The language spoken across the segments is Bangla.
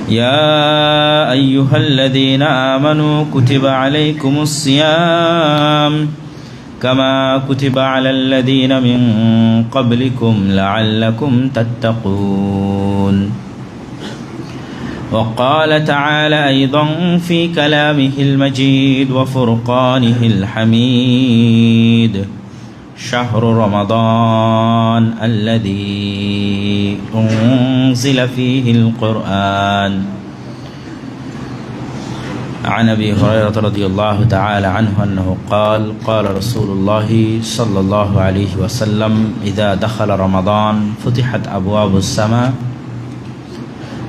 يا أيها الذين آمنوا كتب عليكم الصيام كما كتب على الذين من قبلكم لعلكم تتقون. وقال تعالى أيضا في كلامه المجيد وفرقانه الحميد: شهر رمضان الذي أنزل فيه القرآن. عن أبي هريرة رضي الله تعالى عنه أنه قال: قال رسول الله صلى الله عليه وسلم: إذا دخل رمضان فتحت أبواب السماء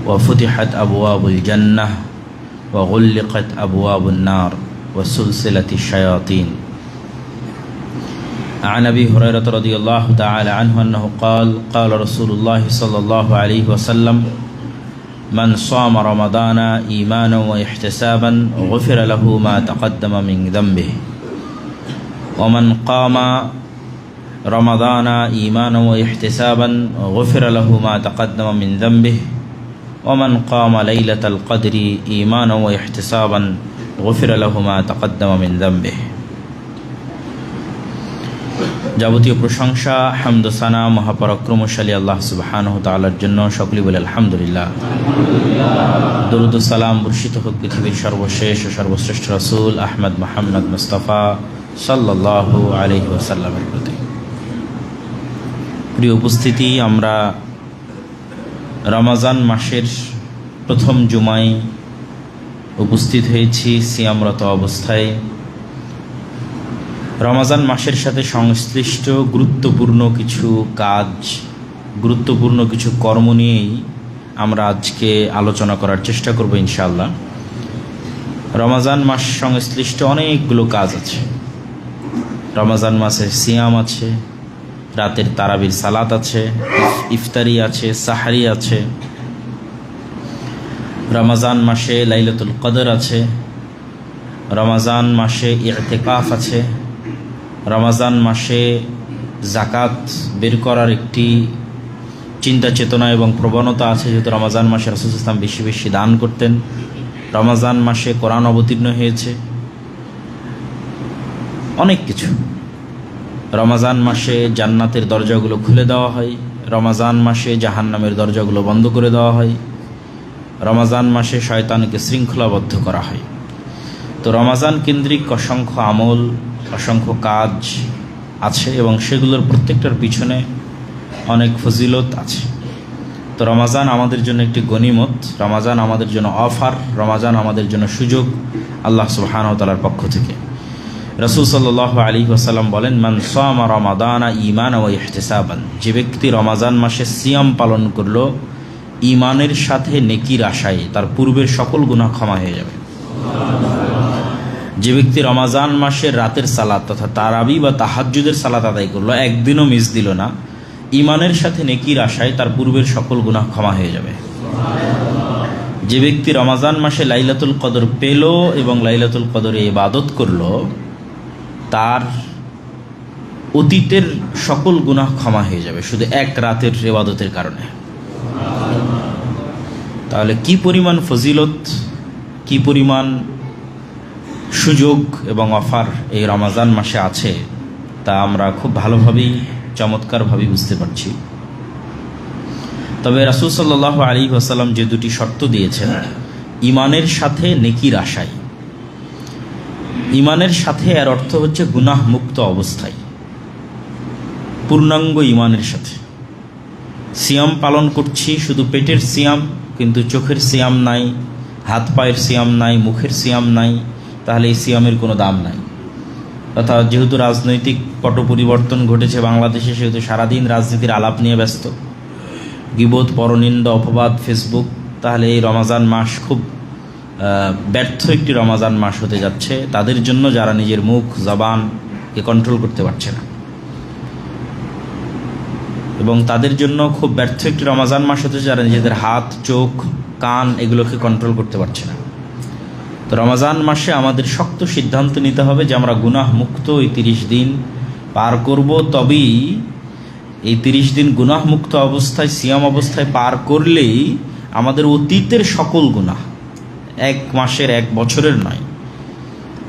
وفتحت أبواب الجنة وغلقت أبواب النار وسلسلة الشياطين. عن أبي هريرة رضي الله تعالى عنه أنه قال: قال رسول الله صلى الله عليه وسلم: من صام رمضان إيمانا واحتسابا غفر له ما تقدم من ذنبه ومن قام رمضان إيمانا واحتسابا غفر له ما تقدم من ذنبه ومن قام ليلة القدر إيمانا واحتسابا غفر له ما تقدم من ذنبه। যাবতীয় প্রশংসা হামদ সানা মহাপরাক্রমশালী আল্লাহ সুবহানাহু তাআলার জন্য। সকলে বলে আলহামদুলিল্লাহ। দরুদ ও সালাম বর্ষিত হোক পৃথিবীর সর্বশেষ ও সর্বশ্রেষ্ঠ রাসূল আহমদ মুহাম্মদ মুস্তাফা সাল্লাল্লাহু আলাইহি ওয়াসাল্লামের প্রতি। প্রিয় উপস্থিতি, আমরা রমজান মাসের প্রথম জুমায় উপস্থিত হয়েছি সিয়ামরত অবস্থায়। রমজান মাসের সাথে সংশ্লিষ্ট গুরুত্বপূর্ণ কিছু কাজ, গুরুত্বপূর্ণ কিছু কর্ম নিয়েই আমরা আজকে আলোচনা করার চেষ্টা করব ইনশাআল্লাহ। রমজান মাস সংশ্লিষ্ট অনেকগুলো কাজ আছে। রমজান মাসে সিয়াম আছে, রাতের তারাবির সালাত আছে, ইফতারি আছে, সাহারি আছে। রমজান মাসে লাইলাতুল কদর আছে। রমজান মাসে ইতিকাফ আছে। রমজান মাসে জাকাত বের করার একটি চিন্তা চেতনা এবং প্রবণতা আছে, যেহেতু রমজান মাসে রাসূল সাল্লাল্লাহু আলাইহি ওয়াসাল্লাম বেশি বেশি দান করতেন। রমজান মাসে কোরআন অবতীর্ণ হয়েছে, অনেক কিছু। রমজান মাসে জান্নাতের দরজাগুলো খুলে দেওয়া হয়, রমজান মাসে জাহান্নামের দরজাগুলো বন্ধ করে দেওয়া হয়, রমজান মাসে শয়তানকে শৃঙ্খলাবদ্ধ করা হয়। তো রমজান কেন্দ্রিক অসংখ্য আমল, অসংখ্য কাজ আছে এবং সেগুলোর প্রত্যেকটার পিছনে অনেক ফজিলত আছে। তো রমজান আমাদের জন্য একটি গনিমত, রমজান আমাদের জন্য অফার, রমজান আমাদের জন্য সুযোগ আল্লাহ সুবহানাহু ওয়া তাআলার পক্ষ থেকে। রাসূল সাল্লাল্লাহু আলাইহি ওয়াসাল্লাম বলেন: মান সামা রমাদানা ঈমানান ওয়া ইহতিসাবান, যে ব্যক্তি রমজান মাসে সিয়াম পালন করলো ঈমানের সাথে নেকির আশায়, তার পূর্বের সকল গুনাহ ক্ষমা হয়ে যাবে। যে ব্যক্তি রমজান মাসের রাতের সালাত তথা তারাবি বা তাহাজ্জুদের সালাত আদায় করলো, একদিনও মিস দিল না, ঈমানের সাথে নেকির আশায় তার পূর্বের সকল গুনাহ ক্ষমা হয়ে যাবে। যে ব্যক্তি রমজান মাসে লাইলাতুল কদর পেল এবং লাইলাতুল কদরে ইবাদত করলো, তার অতীতের সকল গুনাহ ক্ষমা হয়ে যাবে শুধু এক রাতের ইবাদতের কারণে। তাহলে কি পরিমাণ ফজিলত, কি পরিমাণ সুযোগ এবং অফার এই রমজান মাসে আছে, তা আমরা খুব ভালোভাবেই চমৎকারভাবেই বুঝতে পারছি। তবে রাসূল সাল্লাল্লাহু আলাইহি ওয়াসাল্লাম যে দুটি শর্ত দিয়েছেন, ঈমানের সাথে নেকির আশায়। ঈমানের সাথে এর অর্থ হচ্ছে গুনাহ মুক্ত অবস্থায়, পূর্ণাঙ্গ ঈমানের সাথে। সিয়াম পালন করছি, শুধু পেটের সিয়াম, কিন্তু চোখের সিয়াম নাই, হাত পায়ের সিয়াম নাই, মুখের সিয়াম নাই, তাহলে এই সিয়ামের কোনো দাম নাই। অর্থাৎ যেহেতু রাজনৈতিক পট পরিবর্তন ঘটেছে বাংলাদেশে, সেহেতু সারাদিন রাজনীতির আলাপ নিয়ে ব্যস্ত, গীবত, পরনিন্দা, অপবাদ, ফেসবুক, তাহলে এই রমজান মাস খুব ব্যর্থ একটি রমজান মাস হতে যাচ্ছে তাদের জন্য, যারা নিজের মুখ জবানকে কন্ট্রোল করতে পারছে না, এবং তাদের জন্য খুব ব্যর্থ একটি রমজান মাস হতে যারা নিজেদের হাত, চোখ, কান এগুলোকে কন্ট্রোল করতে পারছে না। তো রমজান মাসে আমাদের শক্ত সিদ্ধান্ত নিতে হবে যে আমরা গুনাহ মুক্ত এই 30 দিন পার করব। তবেই এই 30 দিন গুনাহ মুক্ত অবস্থায়, সিয়াম অবস্থায় পার করলেই আমাদের অতীতের সকল গুনাহ, 1 মাসের 1 বছরের নয়,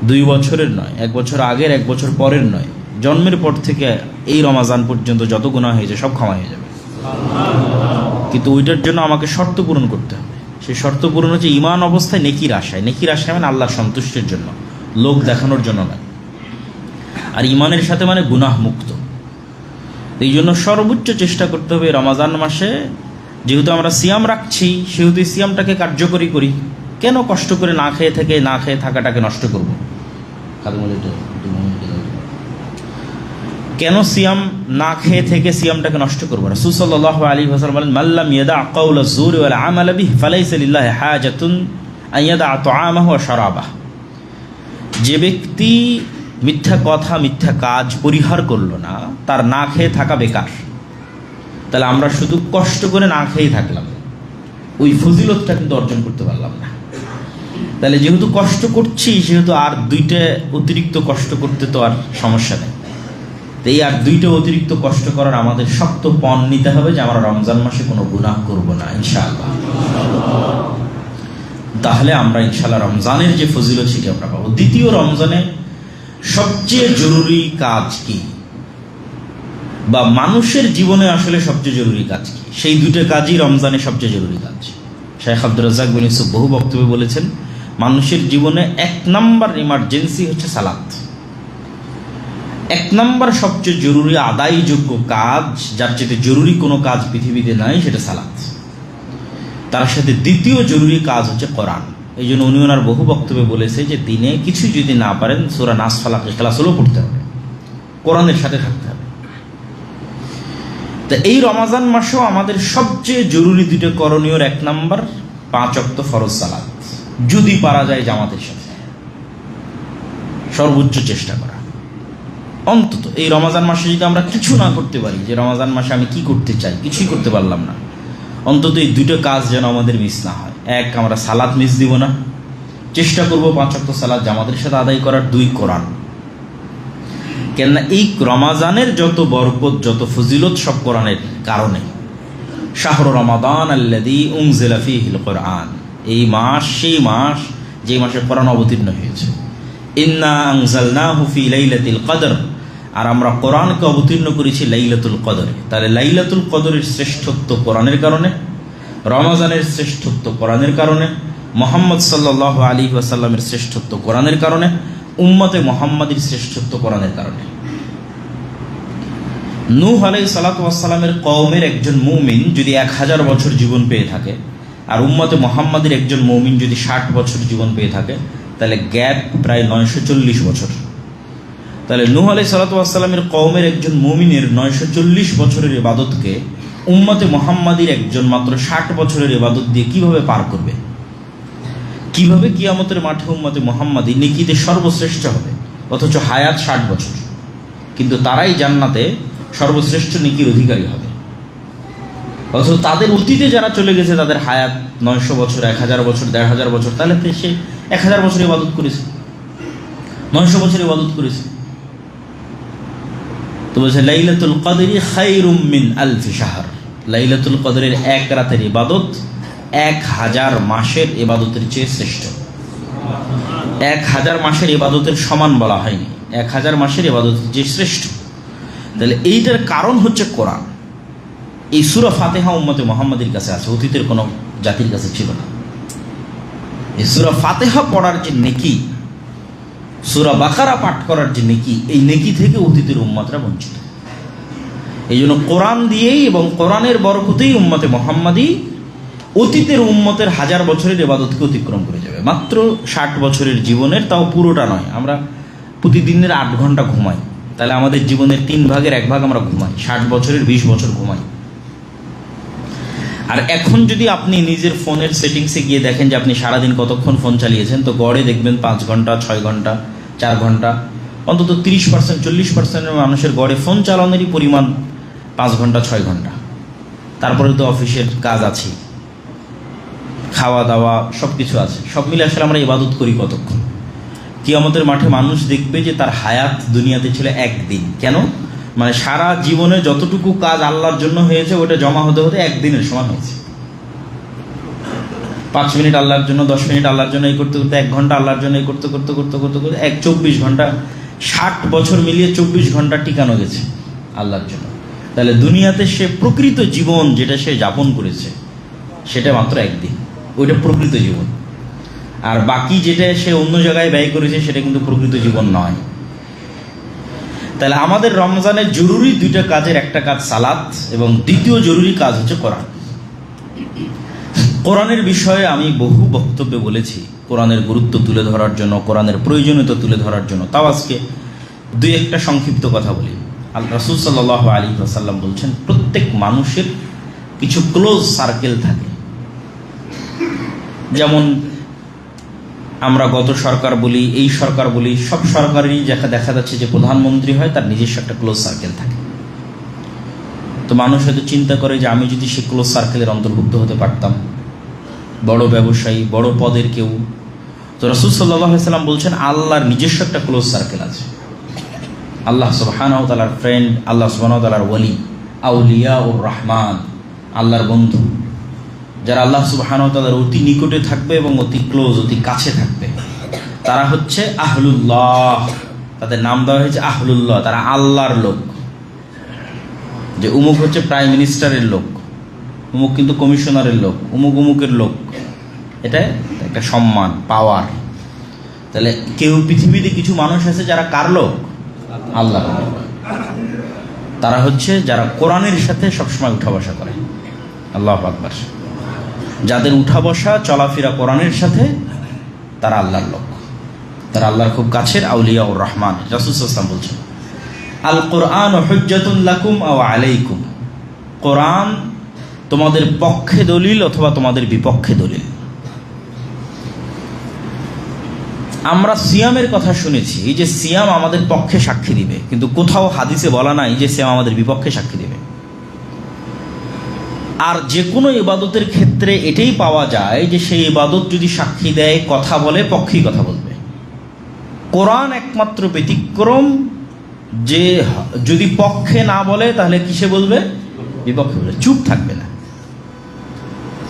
2 বছরের নয়, 1 বছর আগের 1 বছর পরের নয়, জন্মের পর থেকে এই রমাজান পর্যন্ত যত গুনাহ হয়েছে সব ক্ষমা হয়ে যাবে। কিন্তু ওইটার জন্য আমাকে শর্ত পূরণ করতে হবে। সেই শর্ত পূরণ হচ্ছে ঈমান অবস্থায় নেকির আশায়। নেকির আশায় মানে আল্লাহর সন্তুষ্টির জন্য, লোক দেখানোর জন্য নয়। আর ঈমানের সাথে মানে গুনাহ মুক্ত। এই জন্য সর্বোচ্চ চেষ্টা করতে হবে রমাজান মাসে, যেহেতু আমরা সিয়াম রাখছি সেহেতু সিয়ামটাকে কার্যকরী করি। কেন কষ্ট করে না খেয়ে থাকাটাকে নষ্ট করব? কেন সিয়াম না খেয়ে থেকে সিয়ামটাকে নষ্ট করবো? রাসূল সাল্লাল্লাহু আলাইহি ওয়াসাল্লাম বলেন, মাল্লাম ইয়াদা কাওলা যুরি ওয়াল আমালা বিহি ফালাইসা লিল্লাহি হাজাতুন আন ইয়াদা তুআমাহু ওয়া শারাবাহু। যে ব্যক্তি মিথ্যা কথা মিথ্যা কাজ পরিহার করলো না, তার না খেয়ে থাকা বেকার। তাহলে আমরা শুধু কষ্ট করে না খেয়ে থাকলাম, ওই ফজিলতটা কিন্তু অর্জন করতে পারলাম না। তাহলে যেহেতু কষ্ট করছি সেহেতু আর 2টা অতিরিক্ত কষ্ট করতে তো আর সমস্যা নেই। এই আর 2টা অতিরিক্ত কষ্ট করার আমাদের শক্ত পণ নিতে হবে যে আমরা রমজান মাসে কোনো গুনাহ করব না ইনশাআল্লাহ। তাহলে আমরা ইনশাআল্লাহ রমজানের যে ফজিলত সেটা আমরা পাবো। দ্বিতীয়, রমজানে সবচেয়ে জরুরি কাজ কি, বা মানুষের জীবনে আসলে সবচেয়ে জরুরি কাজ কি? সেই 2টা কাজই রমজানে সবচেয়ে জরুরি কাজ। শেখ আব্দুর রাজ্জাক বিন ইউসুফ বহু বক্তব্যে বলেছেন, মানুষের জীবনে 1 নম্বর ইমার্জেন্সি হচ্ছে সালাত। 1 নম্বর সবচেয়ে জরুরি আদায়যোগ্য কাজ, যার চেয়ে জরুরি কোনো কাজ পৃথিবীতে নাই, সেটা সালাত। তার সাথে দ্বিতীয় জরুরি কাজ হচ্ছে কোরআন। এই জন্য উনি ওনার বহু বক্তব্যে বলেছে যে দিনে কিছু যদি না পারেন সূরা নাস, ফালাক, ইখলাস হলেও পড়তে হবে, কোরআনের সাথে থাকতে হবে। তা এই রমাজান মাসেও আমাদের সবচেয়ে জরুরি 2টা করণীয়, 1 নম্বর 5 ওয়াক্ত ফরজ সালাত, যদি পারা যায় জামাতের সাথে, সর্বোচ্চ চেষ্টা করা। অন্তত এই রমাজান মাসে যদি আমরা কিছু না করতে পারি, যে রমাজান মাসে আমি কি করতে চাই কিছুই করতে পারলাম না, অন্তত এই 2টা কাজ যেন আমাদের মিস না হয়। 1, আমরা সালাত মিস দিব না, চেষ্টা করব 5 ওয়াক্ত সালাত জামাতের সাথে আদায় করার। 2, কোরআন। কেননা এই রমাজানের যত বরকত যত ফজিলত সব কোরআনের কারণে। শাহরু রমাদান আল্লাযী উনজিলা ফীহিল কোরআন, এই মাস সেই মাস যে মাসে কোরআন অবতীর্ণ হয়েছে। ইন্না আনজালনাহু ফী লাইলাতিল কদর, আর আমরা কোরআনকে অবতীর্ণ করেছি লাইলাতুল কদরে। তাহলে লাইলাতুল কদরের শ্রেষ্ঠত্ব কোরআনের কারণে, রমজানের শ্রেষ্ঠত্ব কোরআনের কারণে, মুহাম্মদ সাল্লাল্লাহু আলাইহি ওয়াসাল্লামের শ্রেষ্ঠত্ব কোরআনের কারণে, উম্মতে মুহাম্মাদির শ্রেষ্ঠত্ব কোরআনের কারণে। নূহ আলাইহিস সালাতু ওয়াস সালামের কওমের একজন মুমিন যদি 1000 বছর জীবন পেয়ে থাকে, আর উম্মতে মুহাম্মাদির একজন মুমিন যদি 60 বছর জীবন পেয়ে থাকে, তাহলে গ্যাপ প্রায় 940 বছর। তাহলে নূহ আলাইহিস সালাতু ওয়াস সালামের কওমের একজন মুমিনের 940 বছরের ইবাদতকে উম্মতে মুহাম্মাদির একজন মাত্র 60 বছরের ইবাদত দিয়ে কিভাবে পার করবে? কিভাবে কিয়ামতের মাঠে উম্মতে মুহাম্মাদি নেকিতে সর্বশ্রেষ্ঠ হবে, অথচ হায়াত 60 বছর, কিন্তু তারাই জান্নাতে সর্বশ্রেষ্ঠ নেকির অধিকারী হবে। অথচ তাদের অতীতে যারা চলে গেছে তাদের হায়াত 900 বছর, 1000 বছর, 1500 বছর, তাহলে সে 1000 বছর ইবাদত করেছে, 900 বছর ইবাদত করেছে। তো বলছে লাইলাতুল কদরি খায়রুম মিন আলফি শাহর, লাইলাতুল কদরের 1 রাতের ইবাদত 1000 মাসের ইবাদতের চেয়ে শ্রেষ্ঠ। 1000 মাসের ইবাদতের সমান বলা হয়নি, 1000 মাসের ইবাদতের চেয়ে শ্রেষ্ঠ। তাহলে এইটার কারণ হচ্ছে কোরআন। এই সূরা ফাতিহা উম্মতে মুহাম্মাদির কাছে আছে, অতীতের কোনো জাতির কাছে ছিল না। এই সূরা ফাতিহা পড়ার যে নেকি, সূরা বাকারা পাঠ করার যে নেকি, এই নেকি থেকে অতীতের উম্মতরা বঞ্চিত। এই জন্য কোরআন দিয়েই এবং কোরআনের বরকতেই উম্মতে মুহাম্মাদি অতীতের উম্মতের 1000 বছরের ইবাদতকে অতিক্রম করে যাবে মাত্র 60 বছরের জীবনের, তাও পুরোটা নয়। আমরা প্রতিদিনের 8 ঘন্টা ঘুমাই, তাহলে আমাদের জীবনের 3 ভাগের 1 ভাগ আমরা ঘুমাই, 60 বছরের 20 বছর ঘুমাই। আর এখন যদি আপনি নিজের ফোনের সেটিংসে গিয়ে দেখেন যে আপনি সারাদিন কতক্ষণ ফোন চালিয়েছেন, তো গড়ে দেখবেন 5 ঘন্টা, 6 ঘন্টা, 4 ঘন্টা, অন্তত 30%, 40% মানুষের গড়ে ফোন চালানোরই পরিমাণ 5 ঘন্টা, 6 ঘন্টা। তারপরে তো অফিসের কাজ আছে, খাওয়া দাওয়া সব কিছু আছে, সব মিলে আসলে আমরা ইবাদত করি কতক্ষণ? কিয়ামতের মাঠে মানুষ দেখবে যে তার হায়াত দুনিয়াতে ছিল 1 দিন। কেন? মানে সারা জীবনে যতটুকু কাজ আল্লাহর জন্য হয়েছে ওটা জমা হতে হতে 1 দিনের সমান হয়েছে। 5 মিনিট আল্লাহর জন্য, 10 মিনিট আল্লাহর জন্য, এই করতে করতে 1 ঘন্টা আল্লাহর জন্য, এই করতে করতে করতে করতে করতে 24 ঘন্টা, 60 বছর মিলিয়ে 24 ঘন্টা টিকানো গেছে আল্লাহর জন্য। তাহলে দুনিয়াতে সে প্রকৃত জীবন যেটা সে যাপন করেছে সেটা মাত্র একদিন, ওইটা প্রকৃত জীবন। আর বাকি যেটা সে অন্য জায়গায় ব্যয় করেছে সেটা কিন্তু প্রকৃত জীবন নয়। তাহলে আমাদের রমজানের জরুরি 2টা কাজের একটা কাজ সালাত, এবং দ্বিতীয় জরুরি কাজ হচ্ছে কোরআন। কোরআনের বিষয়ে আমি বহু বক্তব্যে বলেছি, কোরআনের গুরুত্ব তুলে ধরার জন্য, কোরআনের প্রয়োজনীয়তা তুলে ধরার জন্য। তাও আজকে 2-1টা সংক্ষিপ্ত কথা বলি। রাসূল সাল্লাল্লাহু আলাইহি ওয়াসাল্লাম বলছেন, প্রত্যেক মানুষের কিছু ক্লোজ সার্কেল থাকে। যেমন আমরা গত সরকার বলি, এই সরকার বলি, সব সরকারেরই দেখা যাচ্ছে যে প্রধানমন্ত্রী হয় তার নিজস্ব একটা ক্লোজ সার্কেল থাকে। তো মানুষ হয়তো চিন্তা করে যে আমি যদি সে ক্লোজ সার্কেলের অন্তর্ভুক্ত হতে পারতাম, বড় ব্যবসায়ী, বড় পদের কেউ। তো রাসূল সাল্লাল্লাহু আলাইহি ওয়াসাল্লাম বলছেন, আল্লাহর নিজস্ব একটা ক্লোজ সার্কেল আছে। আল্লাহ সুবহানাহু ওয়া তাআলার ফ্রেন্ড, আল্লাহ সুবহানাহু ওয়া তাআলার ওয়ালি, আউলিয়াউর রহমান, আল্লাহর বন্ধু, যারা আল্লাহ সুবহানাহু ওয়া তাআলার অতি নিকটে থাকবে এবং অতি ক্লোজ, অতি কাছে থাকবে, তারা হচ্ছে আহলুল্লাহ। তাদের নাম দেওয়া হয়েছে আহলুল্লাহ, তারা আল্লাহর লোক। যে উমুক হচ্ছে প্রাইম মিনিস্টারের লোক, উমুক কিন্তু কমিশনারের লোক, উমুক উমুকের লোক, এটা একটা সম্মান, পাওয়ার। তাহলে কেউ পৃথিবীতে কিছু মানুষ আছে যারা কার লোক? আল্লাহ। তারা হচ্ছে যারা কোরআনের সাথে সবসময় উঠা বসা করে। আল্লাহু আকবার। যাদের উঠা বসা চলাফেরা কোরআনের সাথে, তারা আল্লাহর লোক, তারা আল্লাহর খুব কাছের আউলিয়াউর রহমান। রাসূল সাল্লাল্লাহু আলাইহি ওয়াসাল্লাম বলছেন, আল কোরআন হুজ্জাতুন লাকুম আও আলাইকুম। কোরআন তোমাদের পক্ষে দলিল অথবা তোমাদের বিপক্ষে দলিল। আমরা সিয়ামের কথা শুনেছি, এই যে সিয়াম আমাদের পক্ষে সাক্ষী দিবে, কিন্তু কোথাও হাদিসে বলা নাই যে সিয়াম আমাদের বিপক্ষে সাক্ষী দিবে। আর যে কোনো ইবাদতের ক্ষেত্রে এটাই পাওয়া যায় যে সেই ইবাদত যদি সাক্ষী দেয়, কথা বলে, পক্ষেই কথা বলবে। কোরআন একমাত্র ব্যতিক্রম যে যদি পক্ষে না বলে তাহলে কিসে বলবে? বিপক্ষে বলবে, চুপ থাকবে না।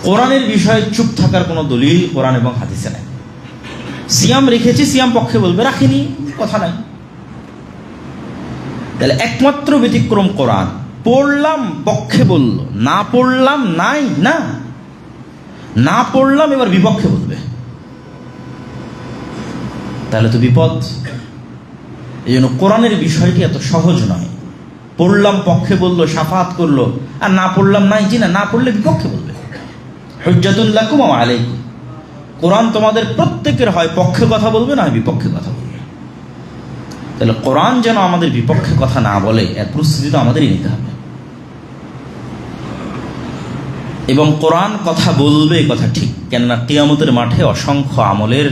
কোরআনের বিষয়ে চুপ থাকার কোনো দলিল কোরআন এবং হাদিসে নাই। সিয়াম রেখেছি, সিয়াম পক্ষে বলবে, রাখিনি, কথা নাই। তাহলে একমাত্র ব্যতিক্রম কোরআন। পড়লাম পক্ষে বলল, না পড়লাম নাই, না না পড়লাম এবার বিপক্ষে বলবে, তাহলে তো বিপদ। এই জন্য কোরআনের বিষয়টি এত সহজ নয়। পড়লাম পক্ষে বললো, শাফাত করলো, আর না পড়লাম নাই, জি না পড়লে বিপক্ষে বলবে। হুজ্জাতুল লাকুম ওয়া আলাইকুম। কোরআন তোমাদের প্রত্যেকের হয় পক্ষে কথা বলবে, না বিপক্ষে কথা বলবে। তাহলে কোরআন যেন আমাদের বিপক্ষে কথা না বলে, এর প্রস্তুতি তো আমাদেরই নিতে হবে। এবং কোরআন কথা বলবে, কথা ঠিক, কেননা কিয়ামতের মাঠে অসংখ্য আমলের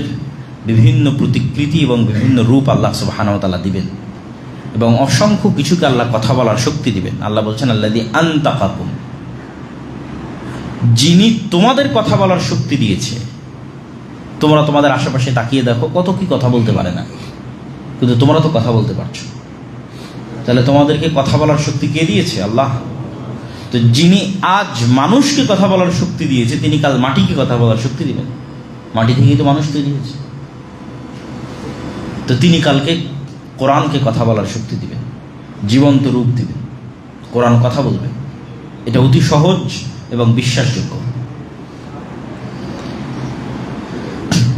বিভিন্ন প্রতিকৃতি এবং বিভিন্ন রূপ আল্লাহ সুবহানাহু ওয়া তাআলা দিবেন, এবং অসংখ্য কিছুকে আল্লাহ কথা বলার শক্তি দিবেন। আল্লাহ বলছেন, আল্লাযী আনতাকাকুম, যিনি তোমাদের কথা বলার শক্তি দিয়েছে। তোমরা তোমাদের আশেপাশে তাকিয়ে দেখো, কত কি কথা বলতে পারে না, কিন্তু তোমরা তো কথা বলতে পারছো। তাহলে তোমাদেরকে কথা বলার শক্তি কে দিয়েছে? আল্লাহ। তো যিনি আজ মানুষকে কথা বলার শক্তি দিয়েছে, তিনি কাল মাটিকে কথা বলার শক্তি দিবেন। মাটি থেকেই তো মানুষ তৈরি হয়েছে। তো তিনি কালকে কোরআনকে কথা বলার শক্তি দিবেন, জীবন্ত রূপ দিবেন, কোরআন কথা বলবে। এটা অতি সহজ এবং বিশ্বাসযোগ্য।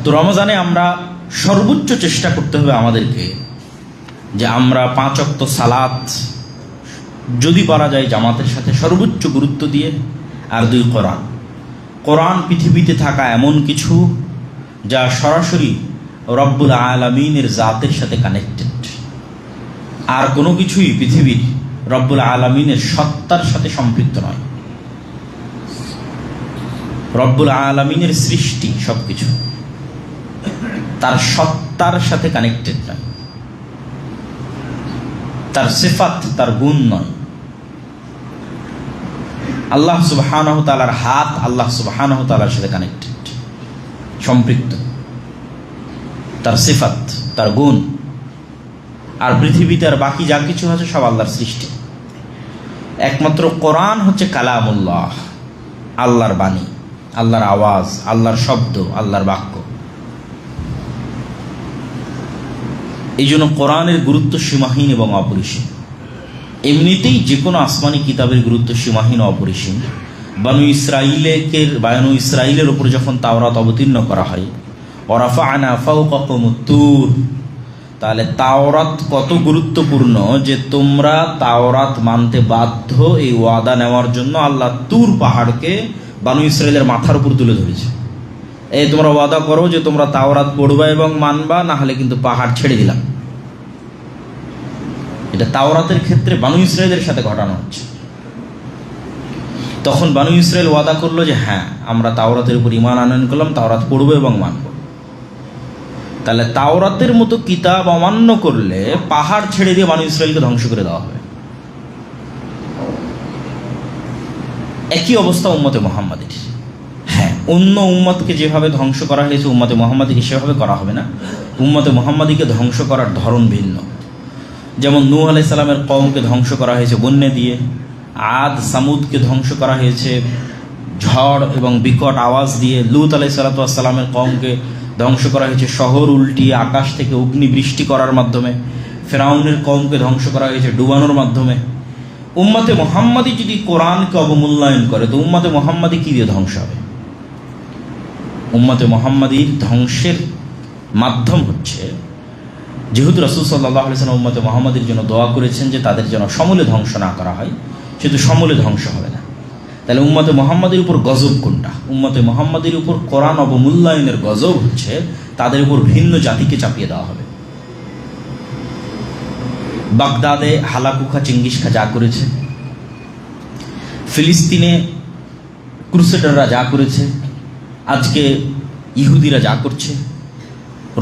তো রমজানে আমরা সর্বোচ্চ চেষ্টা করতে হবে আমাদেরকে, যে আমরা 5 ওয়াক্ত সালাত যদি পারা যায় জামাতের সাথে সর্বোচ্চ গুরুত্ব দিয়ে, আর 2 কোরআন। কোরআন পৃথিবীতে থাকা এমন কিছু যা সরাসরি রব্বুল আলামিনের জাতের সাথে কানেক্টেড। আর কোনো কিছুই পৃথিবীর রব্বুল আলামিনের সত্তার সাথে সম্পৃক্ত নয়। রব্বুল আলামিনের সৃষ্টি সবকিছু তার সত্তার সাথে কানেক্টেড নয়, তার সিফাত, তার গুণ নয়। আল্লাহ সুবহানাহু তাআলার হাত আল্লাহ সুবহানাহু তাআলার সাথে কানেক্টেড, সম্পৃক্ত, তার সিফাত, তার গুণ। আর পৃথিবীতে আর বাকি যা কিছু আছে সব আল্লাহর সৃষ্টি। একমাত্র কোরআন হচ্ছে কালামুল্লাহ, আল্লাহর বাণী। আল্লাহর আওয়াজ, আল্লাহর শব্দ, আল্লাহর বাক্য। এই জন্য কোরআনের গুরুত্ব সীমাহীন এবং অপরিসীম। এমনিতেই যে কোনো আসমানি কিতাবের গুরুত্ব সীমাহীন ও অপরিসীম। বানু ইসরাইলের উপর যখন তাওরাত অবতীর্ণ করা হয়, ওয়ারাফা'না ফাওকাকুমুত তুর, তাহলে তাওরাত কত গুরুত্বপূর্ণ যে তোমরা তাওরাত মানতে বাধ্য, এই ওয়াদা নেওয়ার জন্য আল্লাহ তুর পাহাড়কে বানু ইসরাইলের মাথার উপর তুলে ধরেছে। এই তোমরা ওয়াদা করো যে তোমরা তাওরাত পড়বা এবং মানবা, না হলে কিন্তু পাহাড় ছেড়ে দিলাম। এটা তাওরাতের ক্ষেত্রে বানু ইসরাইলের সাথে ঘটানো হচ্ছে। তখন বানু ইসরাইল ওয়াদা করলো যে হ্যাঁ, আমরা তাওরাতের উপর ঈমান আনয়ন করলাম, তাওরাত পড়বো এবং মানব। তাহলে তাওরাতের মতো কিতাব অমান্য করলে পাহাড় ছেড়ে দিয়ে বানু ইসরাইলকে ধ্বংস করে দেওয়া হবে। একই অবস্থা উম্মতে মুহাম্মাদের। হ্যাঁ, অন্য উম্মতকে যেভাবে ধ্বংস করা হয়েছে উম্মতে মুহাম্মাদীকে সেভাবে করা হবে না। উম্মতে মুহাম্মাদীকে ধ্বংস করার ধরন ভিন্ন। যেমন নূহ আলাইহিস সালামের কওমকে ধ্বংস করা হয়েছে বন্যা দিয়ে, আদ সামুদকে ধ্বংস করা হয়েছে ঝড় এবং বিকট আওয়াজ দিয়ে, লূত আলাইহিস সালামের কওমকে ধ্বংস করা হয়েছে শহর উল্টিয়ে আকাশ থেকে অগ্নি বৃষ্টি করার মাধ্যমে, ফেরাউনের কওমকে ধ্বংস করা হয়েছে ডুবানোর মাধ্যমে। উম্মতে মুহাম্মাদী যদি কোরআনকে অবমূল্যায়ন করে তো উম্মতে মুহাম্মাদী কি দিয়ে ধ্বংস হবে? উম্মতে মুহাম্মাদীর ধ্বংসের মাধ্যম হচ্ছে, যেহেতু রাসূল সাল্লাল্লাহু আলাইহি ওয়াসাল্লাম উম্মতে মুহাম্মাদীর জন্য দোয়া করেছেন যে তাদের যেন সমূলে ধ্বংস না করা হয়, সেহেতু সমূলে ধ্বংস হবে না। তাহলে উম্মতে মুহাম্মাদীর উপর গজব কোনটা? উম্মতে মুহাম্মাদীর উপর কোরআন অবমূল্যায়নের গজব হচ্ছে তাদের উপর ভিন্ন জাতিকে চাপিয়ে দেওয়া হবে। বাগদাদে হালাকু খা চেঙ্গিস খা যা করেছে, ফিলিস্তিনে ক্রুসেডাররা যা করেছে, আজকে ইহুদিরা যা করছে,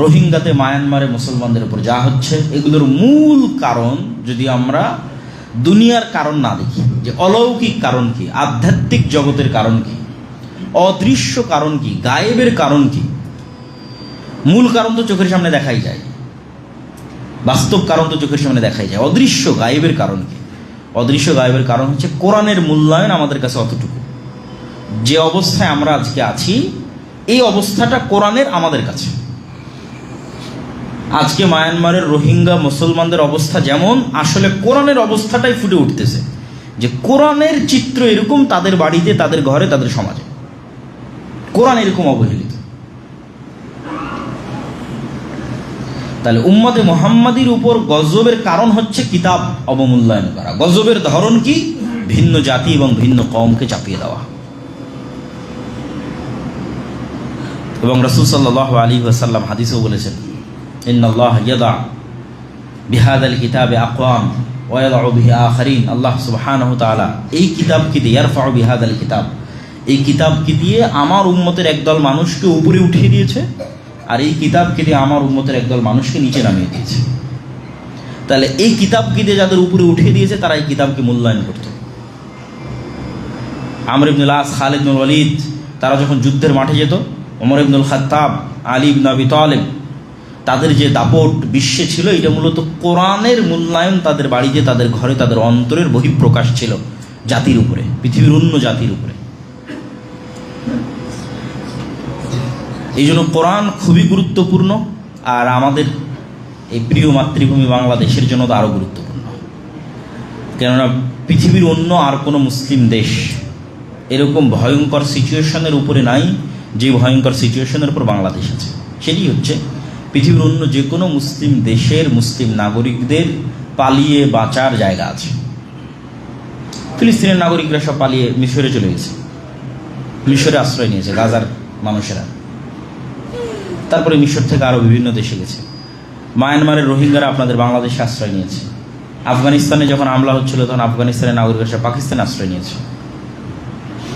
রোহিঙ্গাতে মায়ানমারে মুসলমানদের উপর যা হচ্ছে, এগুলোর মূল কারণ যদি আমরা দুনিয়ার কারণ না দেখি, যে অলৌকিক কারণ কি, আধ্যাত্মিক জগতের কারণ কি, অদৃশ্য কারণ কি, গায়েবের কারণ কি, মূল কারণ তো চোখের সামনে দেখাই যায়, বাস্তব কারণ তো চোখের সামনে দেখাই যায়। অদৃশ্য গায়েবের কারণ কি? অদৃশ্য গায়েবের কারণ হচ্ছে কোরআনের মূল্যায়ন আমাদের কাছে অতটুকু। যে অবস্থায় আমরা আজকে আছি, এই অবস্থাটা কোরআনের আমাদের কাছে। আজকে মায়ানমারের রোহিঙ্গা মুসলমানদের অবস্থা যেমন, আসলে কোরআনের অবস্থাটাই ফুটে উঠতেছে যে কোরআনের চিত্র এরকম তাদের বাড়িতে, তাদের ঘরে, তাদের সমাজে। কোরআন এরকম অবহেলিত। তাহলে উম্মতে মুহাম্মাদীর উপর গজবের কারণ হচ্ছে কিতাব অবমূল্যায়ন করা। গজবের ধরন কি? ভিন্ন জাতি এবং ভিন্ন কওমকে চাপিয়ে দেওয়া। এবং রাসূল সাল্লাল্লাহু আলাইহি ওয়াসাল্লাম হাদিসেও বলেছেন, ইন্নাল্লাহ ইয়াদা বিহাদাল কিতাবে আকওয়াম ওয়া ইয়াদউ বিহি আখারিন। আল্লাহ সুবহানাহু ওয়া তাআলা এই কিতাবকে দিয়ে, ইয়ারফাউ বিহাদাল কিতাব, এই কিতাবকে দিয়ে আমার উম্মতের একদল মানুষকে উপরে উঠিয়ে দিয়েছে, আর এই কিতাবকে দিয়ে আমার উম্মতের একদল মানুষকে নিচে নামিয়ে দিয়েছে। তাহলে এই কিতাবকে দিয়ে যাদের উপরে উঠিয়ে দিয়েছে তারা এই কিতাবকে মূল্যায়ন করত। আমর ইবনুল আস, খালিদ ইবনুল ওয়ালিদ, তারা যখন যুদ্ধের মাঠে যেত, ওমর ইবনুল খাত্তাব, আলী ইবনে আবি তালেব, তাদের যে দাপট বিশ্বে ছিল, এটা মূলত কোরআনের মূল্যায়ন তাদের বাড়িতে, তাদের ঘরে, তাদের অন্তরের বহিঃপ্রকাশ ছিল জাতির উপরে, পৃথিবীর অন্য জাতির উপরে। এই জন্য কোরআন খুবই গুরুত্বপূর্ণ, আর আমাদের এই প্রিয় মাতৃভূমি বাংলাদেশের জন্য তো আরও গুরুত্বপূর্ণ। কেননা পৃথিবীর অন্য আর কোনো মুসলিম দেশ এরকম ভয়ঙ্কর সিচুয়েশনের উপরে নাই যে ভয়ঙ্কর সিচুয়েশনের উপর বাংলাদেশ আছে। সেটি হচ্ছে পৃথিবীর অন্য যে কোনো মুসলিম দেশের মুসলিম নাগরিকদের পালিয়ে বাঁচার জায়গা আছে। ফিলিস্তিনের নাগরিকরা সব পালিয়ে মিশরে চলে গেছে, মিশরে আশ্রয় নিয়েছে গাজার মানুষেরা। তারপরে মিশর থেকে আরও বিভিন্ন দেশে গেছে। মায়ানমারের রোহিঙ্গারা আপনাদের বাংলাদেশে আশ্রয় নিয়েছে। আফগানিস্তানে যখন হামলা হচ্ছিল তখন আফগানিস্তানের নাগরিকরা পাকিস্তানে আশ্রয় নিয়েছে।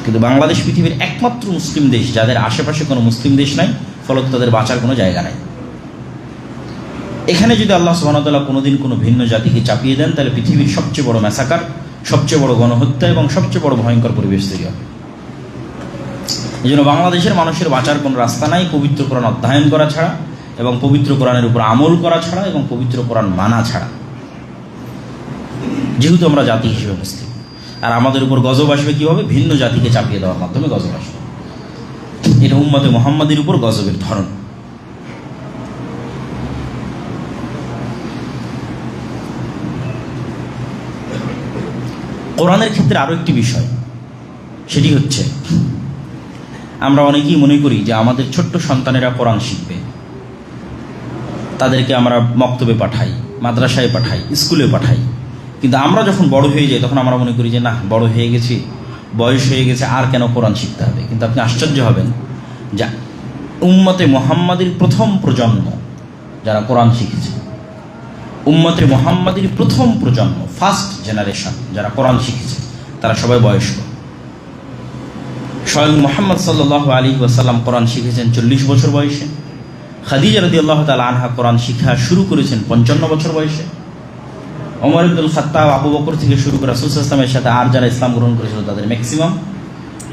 কিন্তু বাংলাদেশ পৃথিবীর একমাত্র মুসলিম দেশ যাদের আশেপাশে কোনো মুসলিম দেশ নাই, ফলত তাদের বাঁচার কোনো জায়গা নাই। এখানে যদি আল্লাহ সুবহানাহু ওয়া তাআলা কোনোদিন কোনো ভিন্ন জাতিকে চাপিয়ে দেন, তাহলে পৃথিবীর সবচেয়ে বড় ম্যাসাকার, সবচেয়ে বড় গণহত্যা এবং সবচেয়ে বড় ভয়ঙ্কর পরিবেশ তৈরি হবে। এই জন্য বাংলাদেশের মানুষের বাঁচার কোনো রাস্তা নাই পবিত্র কোরআন অধ্যয়ন করা ছাড়া, এবং পবিত্র কোরআনের উপর আমল করা ছাড়া, এবং পবিত্র কোরআন মানা ছাড়া। যেহেতু আমরা জাতি হিসেবে মুসলিম, আর আমাদের উপর গজব আসবে কীভাবে? ভিন্ন জাতিকে চাপিয়ে দেওয়ার মাধ্যমে গজব আসবে। এটা উম্মতে মুহাম্মাদের উপর গজবের ধরন। কোরআনের ক্ষেত্রে আরো একটি বিষয়, সেটি হচ্ছে আমরা অনেকেই মনে করি যে আমাদের ছোট্ট সন্তানেরা কোরআন শিখবে, তাদেরকে আমরা মক্তবে পাঠাই, মাদ্রাসায় পাঠাই, স্কুলে পাঠাই। কিন্তু আমরা যখন বড় হয়ে যাই তখন আমরা মনে করি যে না, বড় হয়ে গেছি, বয়স হয়ে গেছে, আর কেন কোরআন শিখতে হবে। কিন্তু আপনি আশ্চর্য হবেন যে উম্মতে মুহাম্মাদের প্রথম প্রজন্ম যারা কোরআন শিখেছে, উম্মতে মুহাম্মাদের প্রথম প্রজন্ম, ফার্স্ট জেনারেশন যারা কোরআন শিখেছে, তারা সবাই বয়স্ক। স্বয়ং মুহাম্মদ সাল্লাল্লাহু আলাইহি ওয়াসাল্লাম কোরআন শিখেছেন 40 বছর বয়সে। খাদিজা রাদিয়াল্লাহু তাআলা আনহা কোরআন শিক্ষা শুরু করেছেন 55 বছর বয়সে। ওমর ইবনুল খাত্তাব, আবু বকর থেকে শুরু করে রাসূল সাল্লাল্লাহু আলাইহি ওয়াসাল্লামের সাথে আর যারা ইসলাম গ্রহণ করেছিল তাদের ম্যাক্সিমাম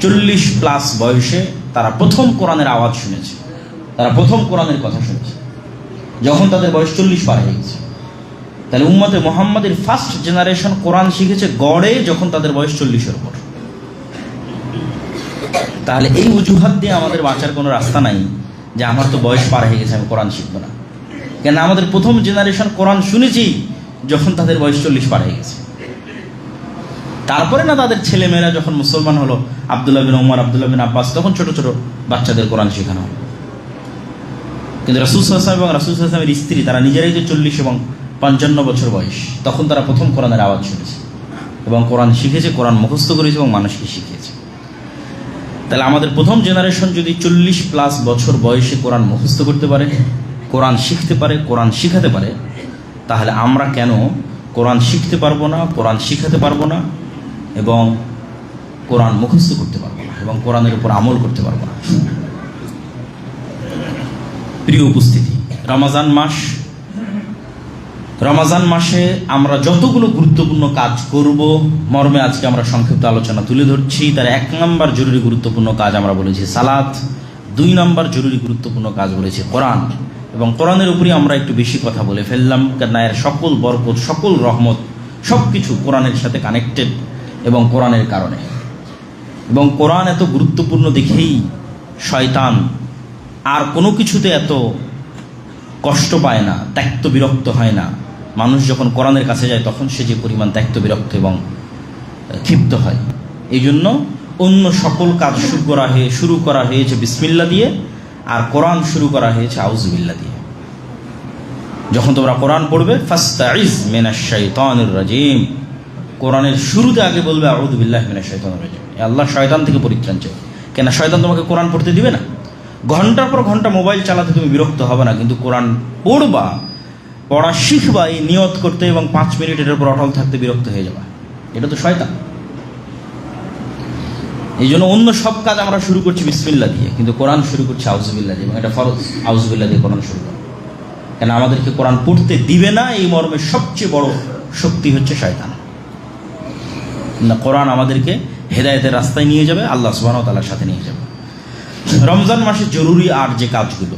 40+ বয়সে তারা প্রথম কোরআনের আওয়াজ শুনেছে, তারা প্রথম কোরআনের কথা শুনেছে যখন তাদের বয়স 40 পার হয়ে গেছে। তাহলে উম্মতে মুহাম্মাদের ফার্স্ট জেনারেশন কোরআন শিখেছে গড়ে যখন তাদের বয়স 40-এর উপর। তাহলে এই অজুহাত দিয়ে আমাদের বাঁচার কোনো রাস্তা নাই যে আমার তো বয়স পার হয়ে গেছে, আমি কোরআন শিখবো না। কেন আমাদের প্রথম জেনারেশন কোরআন শুনেছি যখন তাদের বয়স 40 পার হয়ে গেছে। তারপরে না তাদের ছেলেমেয়েরা যখন মুসলমান হলো, আব্দুল্লাহ বিন ওমর, আব্দুল্লাহ বিন আব্বাস, তখন ছোট ছোট বাচ্চাদের কোরআন শেখানো হলো। কিন্তু রাসূল সাল্লাল্লাহু আলাইহি ওয়াসাল্লাম এবং রাসূল সাল্লাল্লাহু আলাইহি ওয়াসাল্লামের স্ত্রী তারা নিজেরাই যে 40 এবং 55 বছর বয়স, তখন তারা প্রথম কোরআনের আওয়াজ শুনেছে এবং কোরআন শিখেছে, কোরআন মুখস্থ করেছে এবং মানুষকে শিখিয়েছে। তাহলে আমাদের প্রথম জেনারেশন যদি 40+ বছর বয়সে কোরআন মুখস্থ করতে পারে, কোরআন শিখতে পারে, কোরআন শিখাতে পারে, তাহলে আমরা কেন কোরআন শিখতে পারবো না, কোরআন শিখাতে পারবো না এবং কোরআন মুখস্থ করতে পারবো না এবং কোরআনের উপর আমল করতে পারবো না? প্রিয় উপস্থিতি, রমাজান মাসে আমরা যতগুলো গুরুত্বপূর্ণ কাজ করব মর্মে আজকে আমরা সংক্ষিপ্ত আলোচনা তুলে ধরছি। তার 1 নম্বর জরুরি গুরুত্বপূর্ণ কাজ আমরা বলেছি সালাত, 2 নম্বর জরুরি গুরুত্বপূর্ণ কাজ বলেছি কোরআন, এবং কোরআনের উপরই আমরা একটু বেশি কথা বলে ফেললাম, কেন এর সকল বরকত, সকল রহমত সব কিছু কোরআনের সাথে কানেক্টেড এবং কোরআনের কারণে। এবং কোরআন এত গুরুত্বপূর্ণ দেখেই শয়তান আর কোনো কিছুতে এত কষ্ট পায় না, ত্যক্ত বিরক্ত হয় না। মানুষ যখন কোরআনের কাছে যায় তখন সে যে পরিমাণ ত্যক্ত বিরক্ত এবং ক্ষিপ্ত হয়। এই জন্য অন্য সকল কাজ শুরু করা হয়েছে বিসমিল্লাহ দিয়ে, আর কোরআন শুরু করা হয়েছে আউযুবিল্লাহ দিয়ে। যখন তোমরা কোরআন পড়বে ফাস্তাইজ মিনাশ শাইতানির রাজিম, কোরআনের শুরুতে আগে বলবে আউযু বিল্লাহি মিনাশ শাইতানির রাজিম, আল্লাহ শয়তান থেকে পরিত্রাণ চাই। কেন শয়তান তোমাকে কোরআন পড়তে দিবে না। ঘন্টার পর ঘন্টা মোবাইল চালাতে তুমি বিরক্ত হবে না, কিন্তু কোরআন পড়বা, পড়া শিখবা, এই নিয়ত করতে এবং 5 মিনিটের উপর অটল থাকতে বিরক্ত হয়ে যাবা, এটা তো শয়তান। এই জন্য অন্য সব কাজ আমরা শুরু করছি বিসমিল্লাহ দিয়ে, কিন্তু কোরআন শুরু করছি আউযুবিল্লাহ দিয়ে, এবং এটা ফরজ আউযুবিল্লাহ দিয়ে কোরআন শুরু করা। কেন আমাদেরকে কোরআন পড়তে দিবে না, এই মর্মে সবচেয়ে বড় শক্তি হচ্ছে শয়তান। না, কোরআন আমাদেরকে হেদায়েতের রাস্তায় নিয়ে যাবে, আল্লাহ সুবহানাহু ওয়া তাআলার সাথে নিয়ে যাবে। রমজান মাসে জরুরি আর যে কাজগুলো,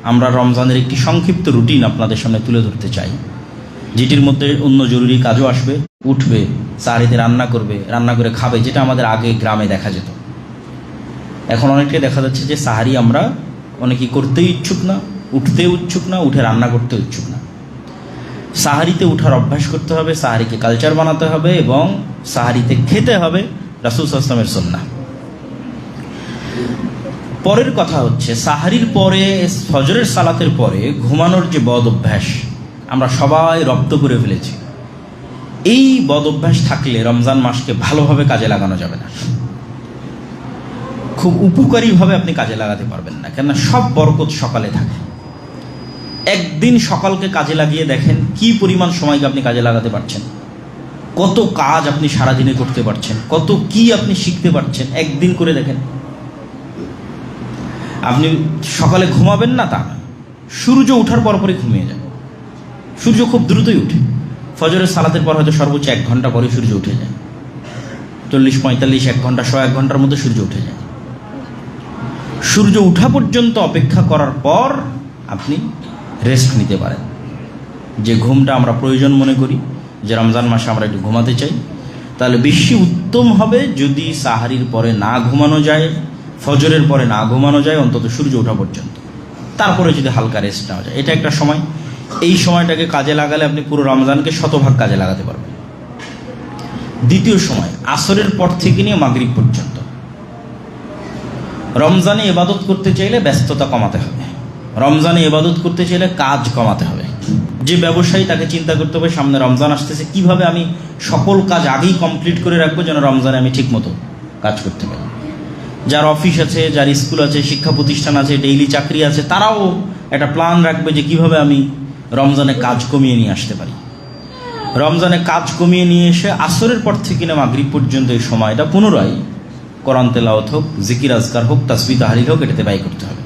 আমরা রমজানের একটি সংক্ষিপ্ত রুটিন আপনাদের সামনে তুলে ধরতে চাই, যেটির মধ্যে অন্য জরুরি কাজও আসবে। উঠবে, সাহারিতে রান্না করবে, রান্না করে খাবে, যেটা আমাদের আগে গ্রামে দেখা যেত। এখন অনেকটাই দেখা যাচ্ছে যে সাহারি আমরা অনেকেই করতেই ইচ্ছুক না, উঠতে ইচ্ছুক না, উঠে রান্না করতে ইচ্ছুক না। সাহারিতে উঠার অভ্যাস করতে হবে, সাহারিকে কালচার বানাতে হবে এবং সাহারিতে খেতে হবে রাসূল সাল্লাল্লাহু আলাইহি ওয়াসাল্লামের সুন্নাহ। পরের কথা হচ্ছে সাহারির পরে, ফজরের সালাতের পরে ঘুমানোর যে বদ অভ্যাস আমরা সবাই রপ্ত করে ফেলেছি। এই বদ অভ্যাস থাকলে রমজান মাসকে ভালোভাবে কাজে লাগানো যাবে না, খুব উপকারীভাবে আপনি কাজে লাগাতে পারবেন না। কেননা সব বরকত সকালে থাকে। একদিন সকালকে কাজে লাগিয়ে দেখেন কি পরিমাণ সময়কে আপনি কাজে লাগাতে পারছেন, কত কাজ আপনি সারাদিনে করতে পারছেন, কত কি আপনি শিখতে পারছেন। একদিন করে দেখেন। আপনি সকালে ঘুমাবেন না তা না, সূর্য ওঠার পরপরই ঘুমিয়ে যান। সূর্য খুব দ্রুতই উঠে, ফজরের সালাতের পর হয়তো সর্বোচ্চ 1 ঘন্টা পরে সূর্য উঠে যায়। 40-45, 1 ঘন্টা, 100-1 ঘন্টার মধ্যে সূর্য উঠে যায়। সূর্য উঠা পর্যন্ত অপেক্ষা করার পর আপনি রেস্ট নিতে পারেন। যে ঘুমটা আমরা প্রয়োজন মনে করি, যে রমজান মাসে আমরা একটু ঘুমাতে চাই, তাহলে বেশি উত্তম হবে যদি সাহারির পরে না ঘুমানো যায়, ফজরের পরে না ঘুমানো যায় অন্তত সূর্য ওঠা পর্যন্ত, তারপরে যদি হালকা রেস্ট নেওয়া যায়, এটা একটা সময়। এই সময়টাকে কাজে লাগালে আপনি পুরো রমজানকে শতভাগ কাজে লাগাতে পারবেন। দ্বিতীয় সময় আসরের পর থেকে নিয়ে মাগরিব পর্যন্ত। রমজানে ইবাদত করতে চাইলে ব্যস্ততা কমাতে হবে, রমজানে ইবাদত করতে চাইলে কাজ কমাতে হবে। যে ব্যবসায়ী তাকে চিন্তা করতে হবে সামনে রমজান আসতেছে, কিভাবে আমি সকল কাজ আগেই কমপ্লিট করে রাখবো যেন রমজানে আমি ঠিক মতো কাজ করতে পারি। যার অফিস আছে, যার স্কুল আছে, শিক্ষা প্রতিষ্ঠান আছে, ডেইলি চাকরি আছে, তারাও একটা প্ল্যান রাখবে যে কিভাবে আমি রমজানে কাজ কমিয়ে নিয়ে আসতে পারি। রমজানে কাজ কমিয়ে নিয়ে এসে আসরের পর থেকে না মাগরিব পর্যন্ত এই সময়টা পুনরায় কোরআন তেলাওয়াত হোক, জিকির আজকার হোক, তাসবিহ তাহলিল হোক, এটাতে ব্যয় করতে হবে।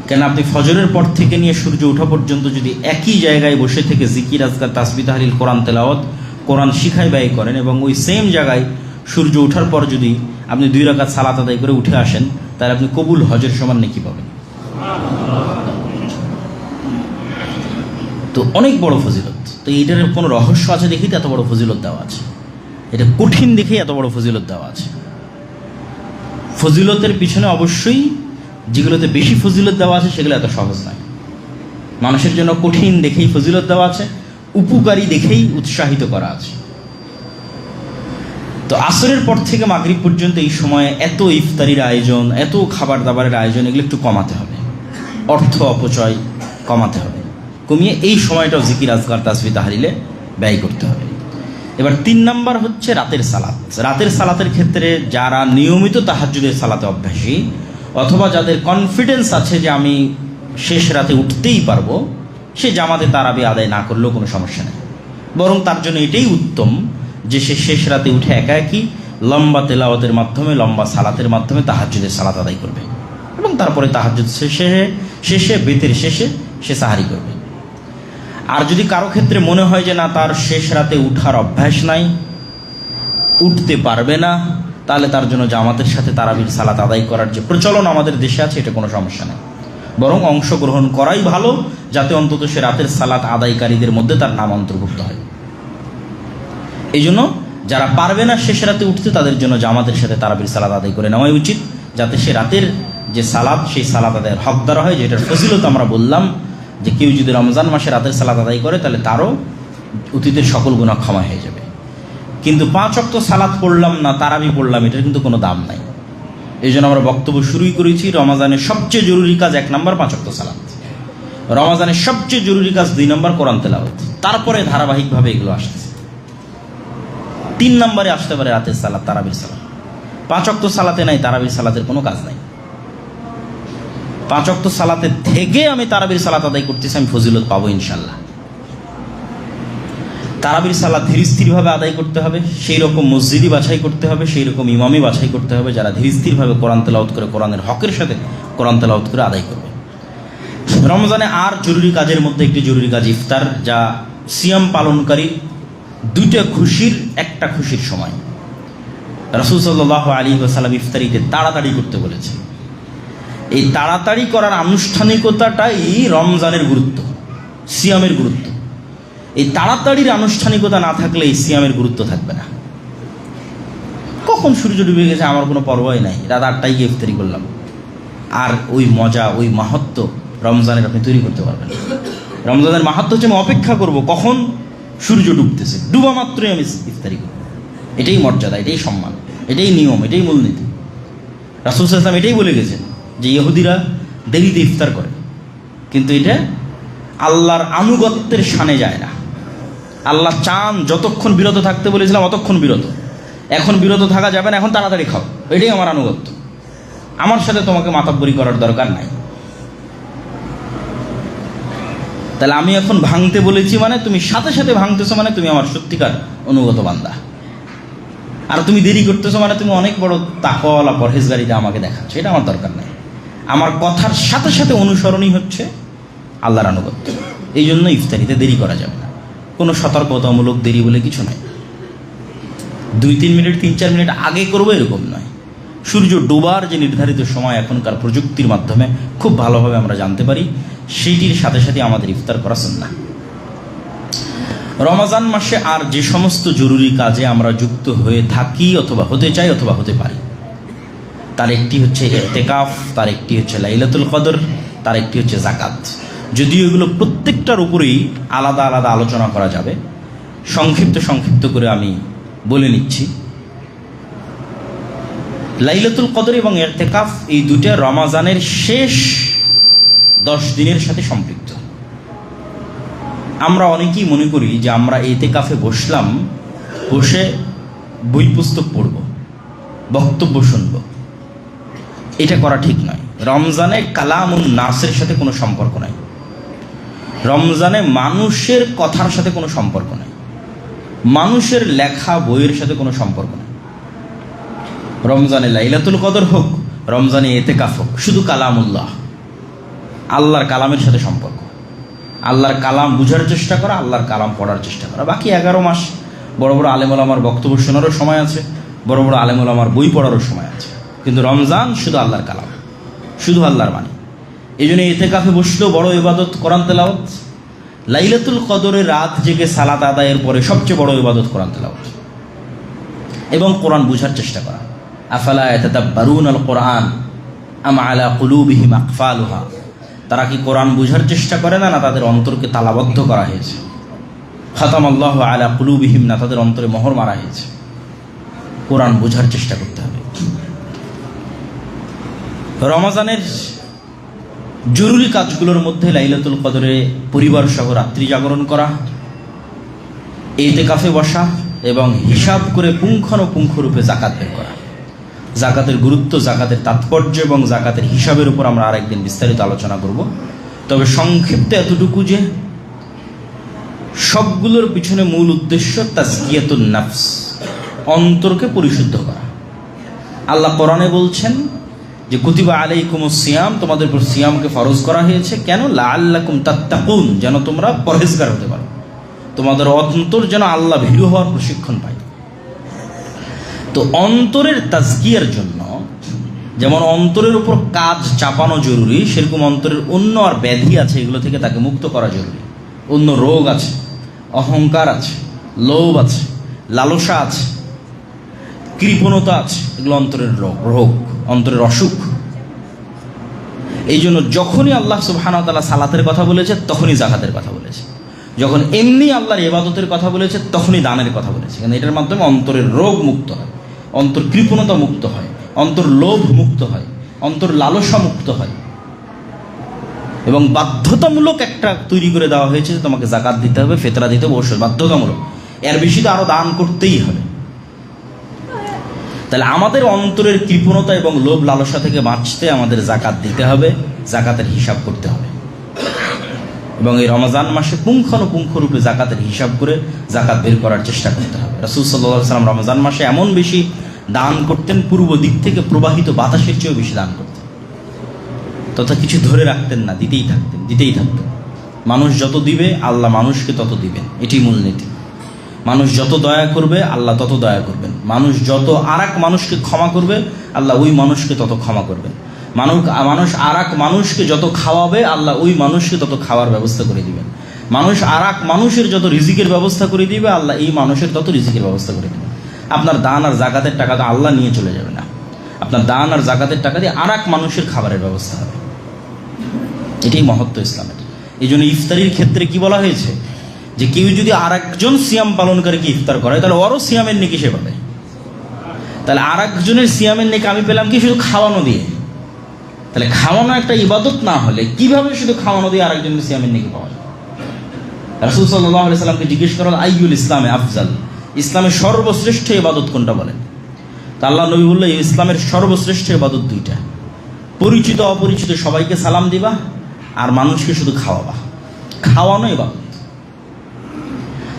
কেন আপনি ফজরের পর থেকে নিয়ে সূর্য ওঠা পর্যন্ত যদি একই জায়গায় বসে থেকে জিকির আজকার, তাসবিহ তাহলিল, কোরআন তেলাওয়াত, কোরআন শিখায় ব্যয় করেন এবং ওই সেম জায়গায় সূর্য ওঠার পর যদি আপনি 2 রাকাত সালাত আদায় করে উঠে আসেন, তাহলে আপনি কবুল হজের সমান নেকি পাবেন। তো অনেক বড় ফজিলত। তো এইটার কোনো রহস্য আছে দেখেই তো এত বড় ফজিলত দেওয়া আছে, এটা কঠিন দেখেই এত বড় ফজিলত দেওয়া আছে। ফজিলতের পিছনে অবশ্যই যেগুলোতে বেশি ফজিলত দেওয়া আছে সেগুলো এত সহজ নয়। মানুষের জন্য কঠিন দেখেই ফজিলত দেওয়া আছে, উপকারী দেখেই উৎসাহিত করা আছে। তো আসরের পর থেকে মাগরিব পর্যন্ত এই সময়ে এত ইফতারির আয়োজন, এত খাবার দাবারের আয়োজন, এগুলো একটু কমাতে হবে। অর্থ অপচয় কমাতে হবে, কমিয়ে এই সময়টাও জিকির আজকার, তাসবিহ তাহলিলে ব্যয় করতে হবে। এবার 3 নাম্বার হচ্ছে রাতের সালাত। রাতের সালাতের ক্ষেত্রে যারা নিয়মিত তাহাজ্জুদের সালাতে অভ্যাসী অথবা যাদের কনফিডেন্স আছে যে আমি শেষ রাতে উঠতেই পারবো, সে জামাতে তারাবি আদায় না করলেও কোনো সমস্যা নেই। বরং তার জন্য এটাই উত্তম যে সে শেষ রাতে উঠে একা একই লম্বা তেলাওয়াতের মাধ্যমে, লম্বা সালাতের মাধ্যমে তাহাজ্জুদের সালাত আদায় করবে এবং তারপরে তাহাজ্জুদ শেষে বেতের শেষে সে সাহারি করবে। আর যদি কারো ক্ষেত্রে মনে হয় যে না, তার শেষ রাতে উঠার অভ্যাস নাই, উঠতে পারবে না, তাহলে তার জন্য জামাতের সাথে তারাবির সালাত আদায় করার যে প্রচলন আমাদের দেশে আছে, এটা কোনো সমস্যা নেই। বরং অংশগ্রহণ করাই ভালো, যাতে অন্তত সে রাতের সালাত আদায়কারীদের মধ্যে তার নাম অন্তর্ভুক্ত হয়। এই জন্য যারা পারবে না শেষ রাতে উঠতে, তাদের জন্য জামাতের সাথে তারাবির সালাত আদায় করে নেওয়াই উচিত, যাতে সে রাতের যে সালাত, সেই সালাত আদায়ের হকদার হয়। যেটার ফজিলত আমরা বললাম যে কেউ যদি রমজান মাসে রাতের সালাত আদায় করে, তাহলে তারও অতীতের সকল গুনাহ ক্ষমা হয়ে যাবে। কিন্তু 5 ওয়াক্ত সালাত পড়লাম না, তারাবি পড়লাম, এটার কিন্তু কোনো দাম নাই। এই জন্য আমরা বক্তব্য শুরুই করেছি, রমজানের সবচেয়ে জরুরি কাজ 1 নম্বর 5 ওয়াক্ত সালাত, রমজানের সবচেয়ে জরুরি কাজ 2 নম্বর কোরআন তেলাওয়াত, তারপরে ধারাবাহিকভাবে এগুলো আসতেছে। 3 নম্বরে আসতে পারে রাতের সালাত, তারাবির সালাত। 5 ওয়াক্ত সালাতে নাই, তারাবির সালাতের কোনো কাজ নাই। 5 ওয়াক্ত সালাতে থেকে আমি তারাবির সালাত আদায় করতেছি, আমি ফজিলত পাবো ইনশাল্লাহ। তারাবির সালাত ধীর স্থিরভাবে আদায় করতে হবে, সেই রকম মসজিদই বাছাই করতে হবে, সেই রকম ইমামই বাছাই করতে হবে, যারা ধীর স্থিরভাবে কোরআন তেলাওয়াত করে, কোরআনের হকের সাথে কোরআন তেলাওয়াত করে আদায় করবে। রমজানে আর জরুরি কাজের মধ্যে একটি জরুরি কাজ ইফতার, যা সিয়াম পালনকারী 2টা খুশির একটা খুশির সময়। রাসূল সাল্লাল্লাহু আলাইহি ওয়াসাল্লাম ইফতারিতে তাড়াতাড়ি করতে বলেছেন। এই তাড়াতাড়ি করার আনুষ্ঠানিকতাটাই রমজানের গুরুত্ব, সিয়ামের গুরুত্ব। এই তাড়াতাড়ির আনুষ্ঠানিকতা না থাকলে এই সিয়ামের গুরুত্ব থাকবে না। কখন সূর্য ডুবে গেছে আমার কোনো পরোয়াই নাই, রাত 8টায় গিয়ে ইফতারি করলাম, আর ওই মজা, ওই মাহাত্ম্য রমজানের আপনি তৈরি করতে পারবেন না। রমজানের মাহাত্ম্য হচ্ছে আমি অপেক্ষা করব কখন সূর্য ডুবতেছে, ডুবা মাত্রই আমি ইফতারি করব। এটাই মর্যাদা, এটাই সম্মান, এটাই নিয়ম, এটাই মূলনীতি। রাসূল সাল্লাল্লাহু আলাইহি ওয়াসাল্লাম এটাই বলে গেছেন যে ইহুদিরা দেরিতে ইফতার করে, কিন্তু এটা আল্লাহর আনুগত্যের শানে যায় না। আল্লাহ চান যতক্ষণ বিরত থাকতে বলেছিলাম অতক্ষণ বিরত, এখন বিরত থাকা যাবে না, এখন তাড়াতাড়ি খাও, এটাই আমার আনুগত্য। আমার সাথে তোমাকে মাতাব্বরি করার দরকার নাই। তাহলে আমি এখন ভাঙতে বলেছি মানে তুমি সাথে সাথে ভাঙতেছো, মানে তুমি আমার সত্যিকার অনুগত বান্দা। আর তুমি দেরি করতেছো মানে তুমি অনেক বড় তাকওয়ালা পরহেজগারিতা আমাকে দেখাচ্ছ, এটা আমার দরকার নাই। আমার কথার সাথে সাথে অনুসরণই হচ্ছে আল্লাহর আনুগত্য। এই জন্য ইফতারিতে দেরি করা যাবে না, কোনো সতর্কতামূলক দেরি বলে কিছু নাই। 2-3 মিনিট 3-4 মিনিট আগে করবো এরকম নয়। সূর্য ডোবার যে নির্ধারিত সময় এখনকার প্রযুক্তির মাধ্যমে খুব ভালোভাবে আমরা জানতে পারি, সেইটির সাথে সাথে আমাদের ইফতার করা সুন্নাহ। রমজান মাসে আর যে সমস্ত জরুরি কাজে আমরা যুক্ত হয়ে থাকি অথবা হতে চাই অথবা হতে পারি, তার একটি হচ্ছে ইতিকাফ, তার একটি হচ্ছে লাইলাতুল কদর, তার একটি হচ্ছে যাকাত। যদিও এগুলো প্রত্যেকটার উপরেই আলাদা আলাদা আলোচনা করা যাবে, সংক্ষিপ্ত করে আমি বলে নিচ্ছি। লাইলাতুল কদর এবং ইতিকাফ এই দুটো রমাজানের শেষ 10 দিনের সাথে সম্পৃক্ত। আমরা অনেকেই মনে করি যে আমরা ইতিকাফে বসে বই পুস্তক পড়ব, বক্তব্য শুনব। এটা করা ঠিক নয়। রমজানে কালামুন নাসের সাথে কোনো সম্পর্ক নাই, রমজানে মানুষের কথার সাথে কোনো সম্পর্ক নাই, মানুষের লেখা বইয়ের সাথে কোনো সম্পর্ক নেই। রমজানে লাইলাতুল কদর হোক, রমজানে ইতিকাফ হোক, শুধু কালামুল্লাহ, আল্লাহর কালামের সাথে সম্পর্ক। আল্লাহর কালাম বুঝার চেষ্টা করা, আল্লাহর কালাম পড়ার চেষ্টা করা। বাকি 11 মাস বড় বড় আলেম ওলামার বক্তব্য শোনারও সময় আছে, বড় বড় আলেম ওলামার বই পড়ারও সময় আছে। কিন্তু রমজান শুধু আল্লাহর কালাম, শুধু আল্লাহর বাণী। এই জন্য ইতিকাফে বসলেও বড় ইবাদত কোরআন তেলাওয়াত। লাইলাতুল কদরে রাত জেগে সালাত আদায়ের পরে সবচেয়ে বড় ইবাদত কোরআন তেলাওয়াত এবং কোরআন বুঝার চেষ্টা করা। আফালা ইয়াতাদাব্বারুনাল কোরআন আম আলা কুলুবিহিম আকফালুহা। তারা কি কোরআন বুঝার চেষ্টা করে না, না তাদের অন্তরকে তালাবদ্ধ করা হয়েছে? খাতামাল্লাহু আলা কুলুবিহিম, না তাদের অন্তরে মোহর মারা হয়েছে? কোরআন বুঝার চেষ্টা করতে হবে। রমজানের জরুরি কাজগুলোর মধ্যে লাইলাতুল কদরে পরিবার সহ রাত্রি জাগরণ করা, ইতিকাফে বসা এবং হিসাব করে পুঙ্খানুপুঙ্খরূপে যাকাত বের করা। যাকাতের গুরুত্ব, যাকাতের তাৎপর্য এবং যাকাতের হিসাবের উপর আমরা আরেকদিন বিস্তারিত আলোচনা করব। তবে সংক্ষিপ্ত এতটুকু যে সবগুলোর পিছনে মূল উদ্দেশ্য তাজকিয়াতুন নাফস, অন্তরকে পরিশুদ্ধ করা। আল্লাহ কোরআনে বলছেন যে কুতিবা আলাইকুমুস সিয়াম, তোমাদের উপর সিয়ামকে ফরজ করা হয়েছে। কেন? লাআল্লাকুম তাত্তাকুন, যেন তোমরা পরহেজগার হতে পারো, তোমাদের অন্তর যেন আল্লাহ ভীরু হওয়ার প্রশিক্ষণ পায়। তো অন্তরের তাজকিয়ার জন্য যেমন অন্তরের উপর কাজ চাপানো জরুরি, সেরকম অন্তরের অন্য আর ব্যাধি আছে, এগুলো থেকে তাকে মুক্ত করা জরুরি। অন্য রোগ আছে, অহংকার আছে, লোভ আছে, লালসা আছে, কৃপণতা আছে, এগুলো অন্তরের রোগ, অন্তরের অসুখ। এই জন্য যখনই আল্লাহ সুবহানাহু ওয়া তাআলা সালাতের কথা বলেছে তখনই যাকাতের কথা বলেছে, যখন এমনি আল্লাহর ইবাদতের কথা বলেছে তখনই দানের কথা বলেছে। কারণ এটার মাধ্যমে অন্তরের রোগ মুক্ত হয়, অন্তর কৃপণতা মুক্ত হয়, অন্তর লোভ মুক্ত হয়, অন্তর লালসা মুক্ত হয়। এবং বাধ্যতামূলক একটা তৈরি করে দেওয়া হয়েছে যে তোমাকে যাকাত দিতে হবে, ফিতরা দিতে হবে, অবশ্যই বাধ্যতামূলক। এর বেশি তো আরো দান করতেই হবে। তাহলে আমাদের অন্তরের কৃপণতা এবং লোভ লালসা থেকে বাঁচতে আমাদের যাকাত দিতে হবে, যাকাতের হিসাব করতে হবে। এবং এই রমজান মাসে পুঙ্খানুপুঙ্খরূপে যাকাতের হিসাব করে যাকাত বের করার চেষ্টা করতে হবে। রাসূল সাল্লাল্লাহু আলাইহি ওয়াসাল্লাম রমজান মাসে এমন বেশি দান করতেন, পূর্ব দিক থেকে প্রবাহিত বাতাসের চেয়েও বেশি দান করতেন। তথা কিছু ধরে রাখতেন না, দিতেই থাকতেন। মানুষ যত দিবে আল্লাহ মানুষকে তত দিবেন, এটি মূলনীতি। মানুষ যত দয়া করবে আল্লাহ তত দয়া করবেন। মানুষ যত আরেক মানুষকে ক্ষমা করবে আল্লাহ ওই মানুষকে তত ক্ষমা করবেন। মানুষ আরেক মানুষকে যত খাওয়াবে আল্লাহ ওই মানুষকে তত খাওয়ার ব্যবস্থা করে দিবেন। মানুষ আরেক মানুষের যত রিজিকের ব্যবস্থা করে দিবে আল্লাহ এই মানুষের তত রিজিকের ব্যবস্থা করে দিবেন। আপনার দান আর যাকাতের টাকা তো আল্লাহ নিয়ে চলে যাবে না, আপনার দান আর যাকাতের টাকা দিয়ে আরেক মানুষের খাবারের ব্যবস্থা হবে। এটাই মহত্ব ইসলামের। এই জন্য ইফতারির ক্ষেত্রে কি বলা হয়েছে, যে কেউ যদি আরেকজন সিয়াম পালনকারীকে ইফতার করে তাহলে ওরও সিয়ামের নেকি সে পাবে। তাহলে আরেকজনের সিয়ামের নেকি আমি পেলাম কি শুধু খাওয়ানো দিয়ে? তাহলে খাওয়ানো একটা ইবাদত না হলে কিভাবে শুধু খাওয়ানো দিয়ে আরেকজনের সিয়ামের নেকি পাওয়া যায়? রাসূল সাল্লাল্লাহু আলাইহি সাল্লামকে জিজ্ঞেস করা হলো আইয়ুল ইসলামে আফজাল, ইসলামের সর্বশ্রেষ্ঠ ইবাদত কোনটা বলেন? তা আল্লাহ নবী বললেন ইসলামের সর্বশ্রেষ্ঠ ইবাদত দুইটা, পরিচিত অপরিচিত সবাইকে সালাম দিবা আর মানুষকে শুধু খাওয়াবা। খাওয়ানো ইবাদত।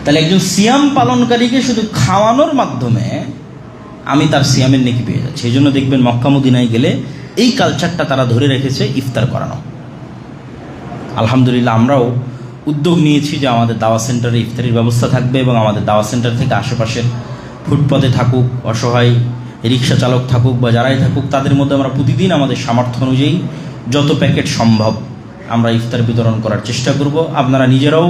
তাহলে একজন সিয়াম পালনকারীকে শুধু খাওয়ানোর মাধ্যমে আমি তার সিয়ামের নেকি পেয়ে যাচ্ছি। এই জন্য দেখবেন মক্কা মদিনায় গেলে এই কালচারটা তারা ধরে রেখেছে, ইফতার করানো। আলহামদুলিল্লাহ আমরাও উদ্যোগ নিয়েছি যে আমাদের দাওয়া সেন্টারে ইফতারির ব্যবস্থা থাকবে এবং আমাদের দাওয়া সেন্টার থেকে আশেপাশের ফুটপাতে থাকুক, অসহায় রিক্সা চালক থাকুক বা যারাই থাকুক, তাদের মধ্যে আমরা প্রতিদিন আমাদের সামর্থ্য অনুযায়ী যত প্যাকেট সম্ভব আমরা ইফতার বিতরণ করার চেষ্টা করব। আপনারা নিজেরাও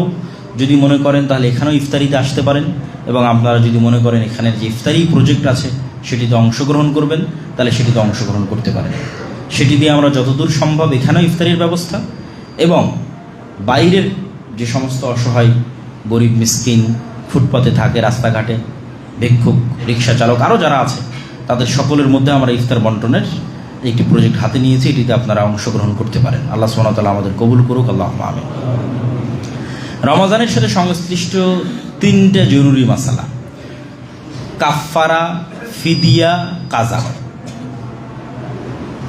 যদি মনে করেন তাহলে এখানেও ইফতারিতে আসতে পারেন, এবং আপনারা যদি মনে করেন এখানের যে ইফতারি প্রজেক্ট আছে সেটিতে অংশগ্রহণ করবেন, তাহলে সেটিতে অংশগ্রহণ করতে পারেন। সেটি দিয়ে আমরা যতদূর সম্ভব এখানেও ইফতারির ব্যবস্থা এবং বাইরের যে সমস্ত অসহায় গরিব মিসকিন ফুটপাতে থাকে, রাস্তাঘাটে ভিক্ষুক, রিক্সা চালক, আরও যারা আছে, তাদের সকলের মধ্যে আমরা ইফতার বন্টনের একটি প্রজেক্ট হাতে নিয়েছি। এটিতে আপনারা অংশগ্রহণ করতে পারেন। আল্লাহ সুবহানাহু ওয়া তাআলা আমাদের কবুল করুক, আল্লাহুম্মা আমিন। রমজানের সাথে সংশ্লিষ্ট 3টে জরুরি মাসালা: কাফফারা, ফিদিয়া, কাজা।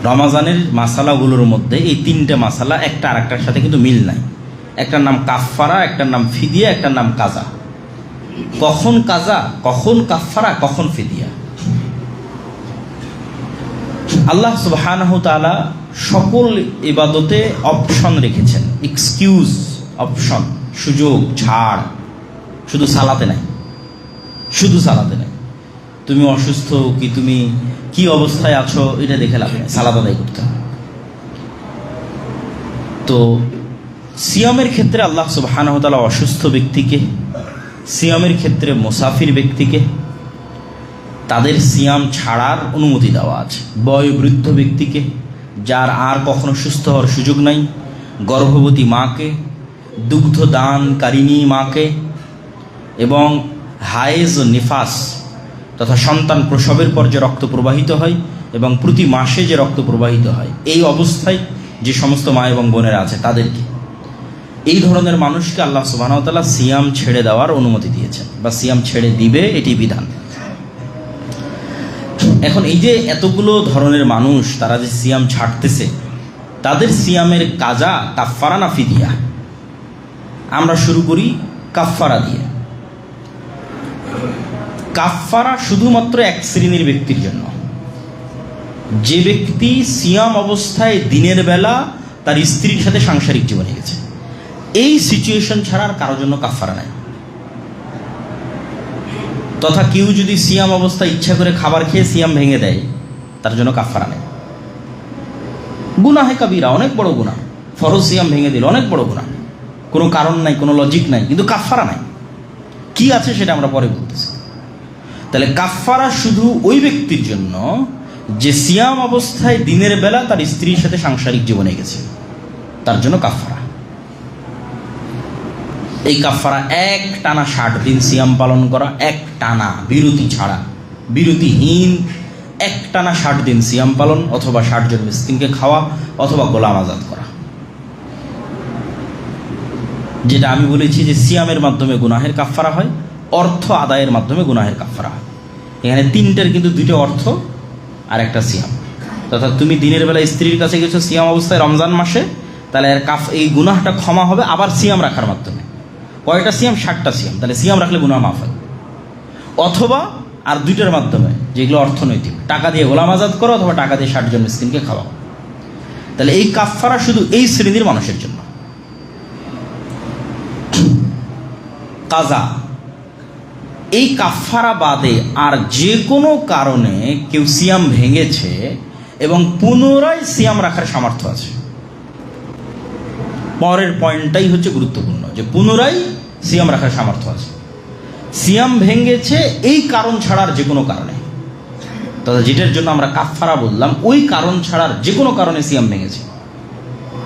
রমজানের মাসালাগুলোর মধ্যে এই 3টে মাসালা একটা আরেকটার সাথে কিন্তু মিল নাই। একটার নাম কাফফারা, একটার নাম ফিদিয়া, একটার নাম কাজা। কখন কাজা, কখন কাফফারা, কখন ফিদিয়া? আল্লাহ সুবহানাহু তাআলা সকল ইবাদতে অপশন রেখেছেন, এক্সকিউজ, অপশন, সুযোগ, ছাড়। শুধু সালাতে নাই, শুধু সালাতে নাই। তুমি অসুস্থ কি, তুমি কি অবস্থায় আছো, এটা দেখে লাভ নেই, সালাত আদায় করতে হবে। তো সিয়ামের ক্ষেত্রে আল্লাহ সুবহানাহু তাআলা অসুস্থ ব্যক্তিকে, সিয়ামের ক্ষেত্রে মুসাফির ব্যক্তিকে তাদের সিয়াম ছাড়ার অনুমতি দেওয়া আছে। বয়োবৃদ্ধ ব্যক্তিকে, যার আর কখনো সুস্থ হওয়ার সুযোগ নাই, গর্ভবতী মাকে, দুগ্ধ দানকারিণী মাকে এবং হায়েজ ও নিফাস তথা সন্তান প্রসবের পর যে রক্ত প্রবাহিত হয় এবং প্রতি মাসে যে রক্ত প্রবাহিত হয়, এই অবস্থায় যে সমস্ত মা এবং বোনেরা আছে তাদেরকে, এই ধরনের মানুষকে আল্লাহ সুবহানাহু ওয়া তাআলা সিয়াম ছেড়ে দেওয়ার অনুমতি দিয়েছেন বা সিয়াম ছেড়ে দিবে, এটি বিধান। এখন এই যে এতগুলো ধরনের মানুষ তারা যে সিয়াম ছাড়তেছে, তাদের সিয়ামের কাজা কাফফারা না ফিদিয়া? আমরা শুরু করি কাফফারা দিয়ে। কাফফারা শুধুমাত্র এক শ্রেণীর ব্যক্তির জন্য, যে ব্যক্তি সিয়াম অবস্থায় দিনের বেলা তার স্ত্রীর সাথে সাংসারিক জীবনে গেছে। এই সিচুয়েশন ছাড়া আর কারোর জন্য কাফফারা নাই। তথা কেউ যদি সিয়াম অবস্থায় ইচ্ছা করে খাবার খেয়ে সিয়াম ভেঙে দেয়, তার জন্য কাফফারা নেই। গুনাহে কাবিরা, অনেক বড় গুনাহ। ফরজ সিয়াম ভেঙে দিল, অনেক বড় গুনাহ, কোনো কারণ নাই, কোনো লজিক নাই, কিন্তু কাফফারা নাই। কি আছে সেটা আমরা পরে বলতেছি। তাহলে কাফফারা শুধু ওই ব্যক্তির জন্য যে সিয়াম অবস্থায় দিনের বেলা তার স্ত্রীর সাথে সাংসারিক জীবনে গেছে, তার জন্য কাফফারা। এই কাফফারা এক টানা 60 দিন সিয়াম পালন করা, এক টানা, বিরতি ছাড়া, বিরতিহীন এক টানা 60 দিন সিয়াম পালন, অথবা 60 জন মিসকিনকে খাওয়া, অথবা গোলাম আজাদ করা। যেটা আমি বলেছি যে সিয়ামের মাধ্যমে গুনাহের কাফফারা হয়, অর্থ আদায়ের মাধ্যমে গুনাহের কাফফারা হয়। এখানে 3টার কিন্তু 2টা অর্থ আর একটা সিয়াম। তথা তুমি দিনের বেলা স্ত্রীর কাছে গেছো সিয়াম অবস্থায় রমজান মাসে, তাহলে এই গুনাহটা ক্ষমা হবে আবার সিয়াম রাখার মাধ্যমে। কয়টা সিয়াম? 60টা সিয়াম। তাহলে সিয়াম রাখলে গুনাহ মাফ হয়। অথবা আর 2টার মাধ্যমে, যেগুলো অর্থনৈতিক, টাকা দিয়ে গোলাম আজাদ করো অথবা টাকা দিয়ে 60 জন মিসকিনকে খাওয়াও। তাহলে এই কাফফারা শুধু এই শ্রেণীর মানুষের জন্য। কাজা, এই কাফফারা বাদে আর যে কোনো কারণে কেউ সিয়াম ভেঙেছে এবং পুনরায় সিয়াম রাখার সামর্থ্য আছে। পরের পয়েন্টটাই হচ্ছে গুরুত্বপূর্ণ, যে পুনরায় সিয়াম রাখার সামর্থ্য আছে। সিয়াম ভেঙেছে এই কারণ ছাড়ার যে কোনো কারণে, তথা যেটার জন্য আমরা কাফফারা বললাম, ওই কারণ ছাড়ার যে কোনো কারণে সিয়াম ভেঙেছে।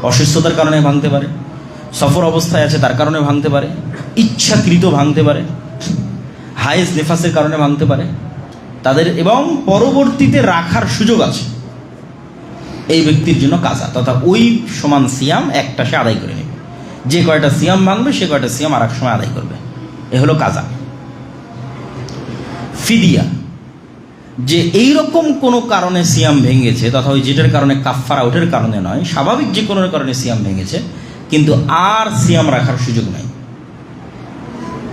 অসুস্থতার কারণে ভাঙতে পারে, সফর অবস্থায় আছে তার কারণে ভাঙতে পারে, ইচ্ছাকৃত ভাঙতে পারে, হায়েজ নেফাসের কারণে ভাঙতে পারে তাদের, এবং পরবর্তীতে রাখার সুযোগ আছে। এই ব্যক্তির জন্য কাজা, তথা ওই সমান সিয়াম একটা সে আদায় করে নেবে। যে কয়টা সিয়াম ভাঙবে সে কয়টা সিয়াম আর এক সময় আদায় করবে। এ হলো কাজা। ফিদিয়া, যে এইরকম কোনো কারণে সিয়াম ভেঙেছে, তথা ওই যেটার কারণে কাফফারা, ওটার কারণে নয়, স্বাভাবিক যে কোনো কারণে সিয়াম ভেঙেছে, কিন্তু আর সিয়াম রাখার সুযোগ নাই।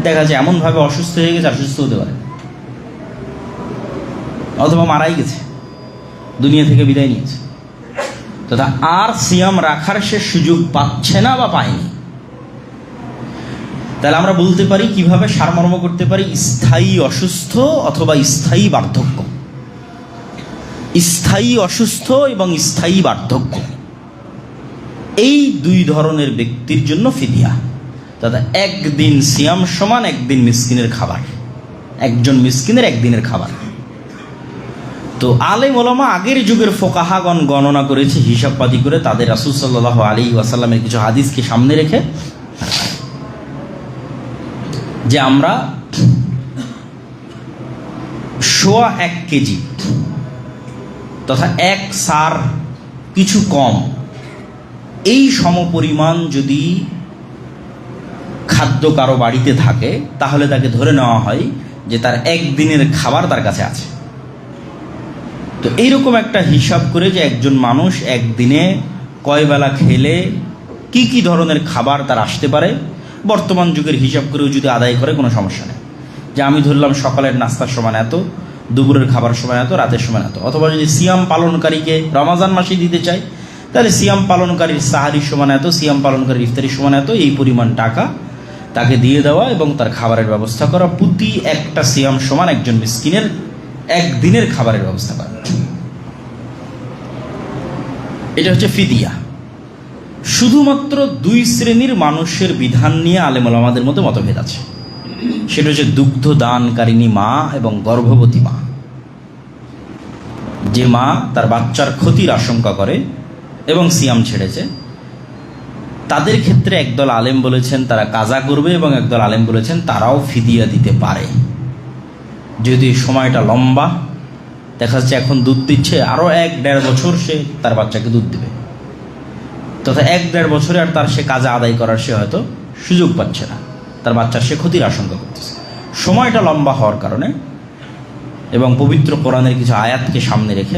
দেখা যায় এমনভাবে অসুস্থ হয়ে গেছে, আর সুস্থ হতে পারে, অথবা মারাই গেছে, দুনিয়া থেকে বিদায় নিয়েছে, তথা আর সিয়াম রাখার সে সুযোগ পাচ্ছে না বা পায়নি। তাহলে আমরা বলতে পারি, কিভাবে সারমর্ম করতে পারি, স্থায়ী অসুস্থ অথবা স্থায়ী বার্ধক্য। স্থায়ী অসুস্থ এবং স্থায়ী বার্ধক্য, এই 2 ধরনের ব্যক্তির জন্য ফিদিয়া। তথা একদিন সিয়াম সমান একদিন মিসকিনের খাবার, একজন মিসকিনের একদিনের খাবার। তো আলেম ওলামা আগের যুগের ফোকাহাগণ গণনা করেছে হিসাবপাতি করে, তাদের রাসূল সাল্লাল্লাহু আলাইহি ওয়াসাল্লামের কিছু হাদিসকে সামনে রেখে, যে আমরা 1.25 কেজি তথা 1 সার কিছু কম এই সমপরিমাণ যদি খাদ্য কারো বাড়িতে থাকে, তাহলে তাকে ধরে নেওয়া হয় যে তার একদিনের খাবার তার কাছে আছে। তো এইরকম একটা হিসাব করে যে একজন মানুষ একদিনে কয় বেলা খেলে কি কি ধরনের খাবার তার আসতে পারে, বর্তমান যুগের হিসাব করেও যদি আদায় করে কোনো সমস্যা নেই। যে আমি ধরলাম সকালের নাস্তার সময় এত, দুপুরের খাবার সময় এত, রাতের সময় এত। অথবা যদি সিয়াম পালনকারীকে রমাজান মাসে দিতে চাই, তাহলে সিয়াম পালনকারীর সাহারির সমান এত, সিয়াম পালনকারীর ইফতারির সমান এত, এই পরিমাণ টাকা তাকে দিয়ে দেওয়া এবং তার খাবারের ব্যবস্থা করা। প্রতি একটা সিয়াম সমান একজন মিসকিনের একদিনের খাবারের ব্যবস্থা করা। এটা হচ্ছে ফিদিয়া। শুধুমাত্র 2 শ্রেণীর মানুষের বিধান নিয়ে আলেম ওলামাদের মধ্যে মতভেদ আছে। সেটা হচ্ছে দুগ্ধ দানকারিণী মা এবং গর্ভবতী মা। যে মা তার বাচ্চার ক্ষতির আশঙ্কা করে এবং সিয়াম ছেড়েছে, তাদের ক্ষেত্রে একদল আলেম বলেছেন তারা কাজা করবে, এবং একদল আলেম বলেছেন তারাও ফিদিয়া দিতে পারে। যদি সময়টা লম্বা, দেখা যাচ্ছে এখন দুধ দিচ্ছে, আরও 1-1.5 বছর সে তার বাচ্চাকে দুধ দেবে, তথা 1-1.5 বছরে আর তার সে কাজা আদায় করার সে হয়তো সুযোগ পাচ্ছে না, তার বাচ্চার সে ক্ষতির আশঙ্কা করতেছে। সময়টা লম্বা হওয়ার কারণে এবং পবিত্র কোরআনের কিছু আয়াতকে সামনে রেখে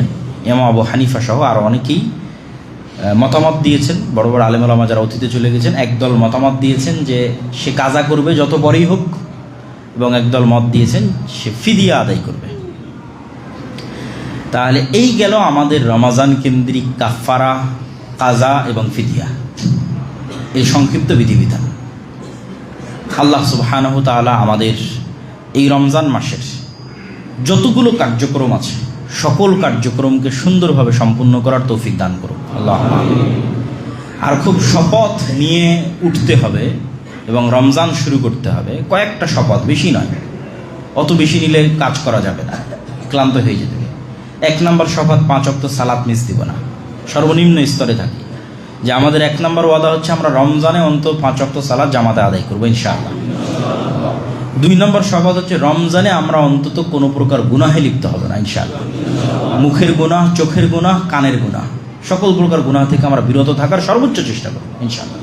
ইমাম আবু হানিফা সহ আরও অনেকেই মতামত দিয়েছেন। বড় বড় আলেম ওলামা যারা অতীতে চলে গেছেন, একদল মতামত দিয়েছেন যে সে কাজা করবে যত বড়ই হোক, এবং একদল মত দিয়েছেন সে ফিদিয়া আদায় করবে। তাহলে এই গেল আমাদের রমাজান কেন্দ্রিক কাফারা, কাজা এবং ফিদিয়া, এই সংক্ষিপ্ত বিধিবিধান। আল্লাহ সুবহানাহু ওয়া তাআলা আমাদের এই রমজান মাসের যতগুলো কার্যক্রম আছে সকল কার্যক্রমকে সুন্দরভাবে সম্পূর্ণ করার তৌফিক দান করুন, আল্লাহ। আর খুব শপথ নিয়ে উঠতে হবে এবং রমজান শুরু করতে হবে। কয়েকটা শপথ, বেশি নয়, অত বেশি নিলে কাজ করা যাবে না, ক্লান্ত হয়ে যেতে। 1 নম্বর শপথ, 5 ওয়াক্ত সালাত মিস দিব না। সর্বনিম্ন স্তরে থাকি যে আমাদের 1 নম্বর ওয়াদা হচ্ছে আমরা রমজানে অন্তত 5 ওয়াক্ত সালাত জামাতে আদায় করবো ইনশাআল্লাহ। 2 নম্বর শপথ হচ্ছে রমজানে আমরা অন্তত কোনো প্রকার গুনাহে লিপ্ত হবে না ইনশাআল্লাহ। মুখের গুনাহ, চোখের গুনাহ, কানের গুনাহ, সকল প্রকার গুনাহ থেকে আমরা বিরত থাকার সর্বোচ্চ চেষ্টা করব ইনশাআল্লাহ।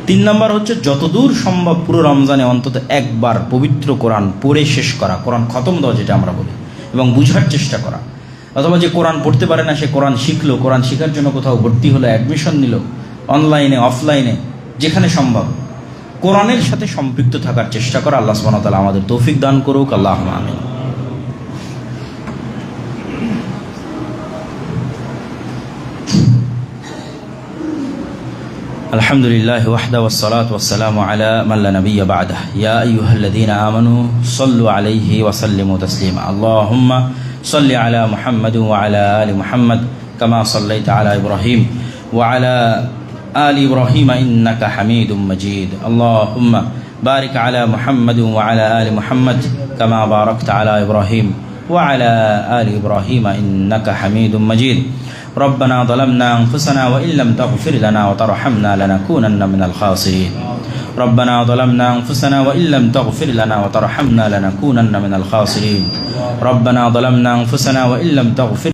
3 নম্বর হচ্ছে যতদূর সম্ভব পুরো রমজানে অন্তত একবার পবিত্র কোরআন পড়ে শেষ করা, কোরআন খতম দেওয়া যেটা আমরা বলি, এবং বুঝার চেষ্টা করা। অথবা যে কোরআন পড়তে পারে না সে কোরআন শিখলো, কোরআন শেখার জন্য কোথাও ভর্তি হলো, অ্যাডমিশন নিল, অনলাইনে অফলাইনে যেখানে সম্ভব কোরআনের সাথে সম্পৃক্ত থাকার চেষ্টা করা। আল্লাহ সুবহানাহু ওয়া তাআলা আমাদের তৌফিক দান করুক, আল্লাহুম্মা আমিন। আলহামদুলিল্লাহি ওয়াহদা ওয়াসসালাতু ওয়াসসালামু আলা মান লা নাবিয়্যা বা'দাহু ইয়া আইয়ুহাল্লাযীনা আমানু সাল্লু আলাইহি ওয়া সাল্লিমু তাসলিমা আল্লাহুম্মা সাল্লি আলা মুহাম্মাদিন ওয়া আলা আলি মুহাম্মাদ কামা সাল্লাইতা আলা ইব্রাহিম ওয়া আলা আলি ইব্রাহিম ইন্নাকা হামিদুম মাজিদ আল্লাহুম্মা বারিক আলা মুহাম্মাদিন ওয়া আলা আলি মুহাম্মাদ কামা বারাকতা আলা ইব্রাহিম ওয়া আলা আলি ইব্রাহিম ইন্নাকা হামিদুম মাজিদ ربنا ظلمنا أنفسنا وإن لم تغفر لنا وترحمنا لنكونن من الخاسرين ربنا ظلمنا أنفسنا وإن لم تغفر لنا وترحمنا لنكونن من الخاسرين ربنا ظلمنا أنفسنا وإن لم تغفر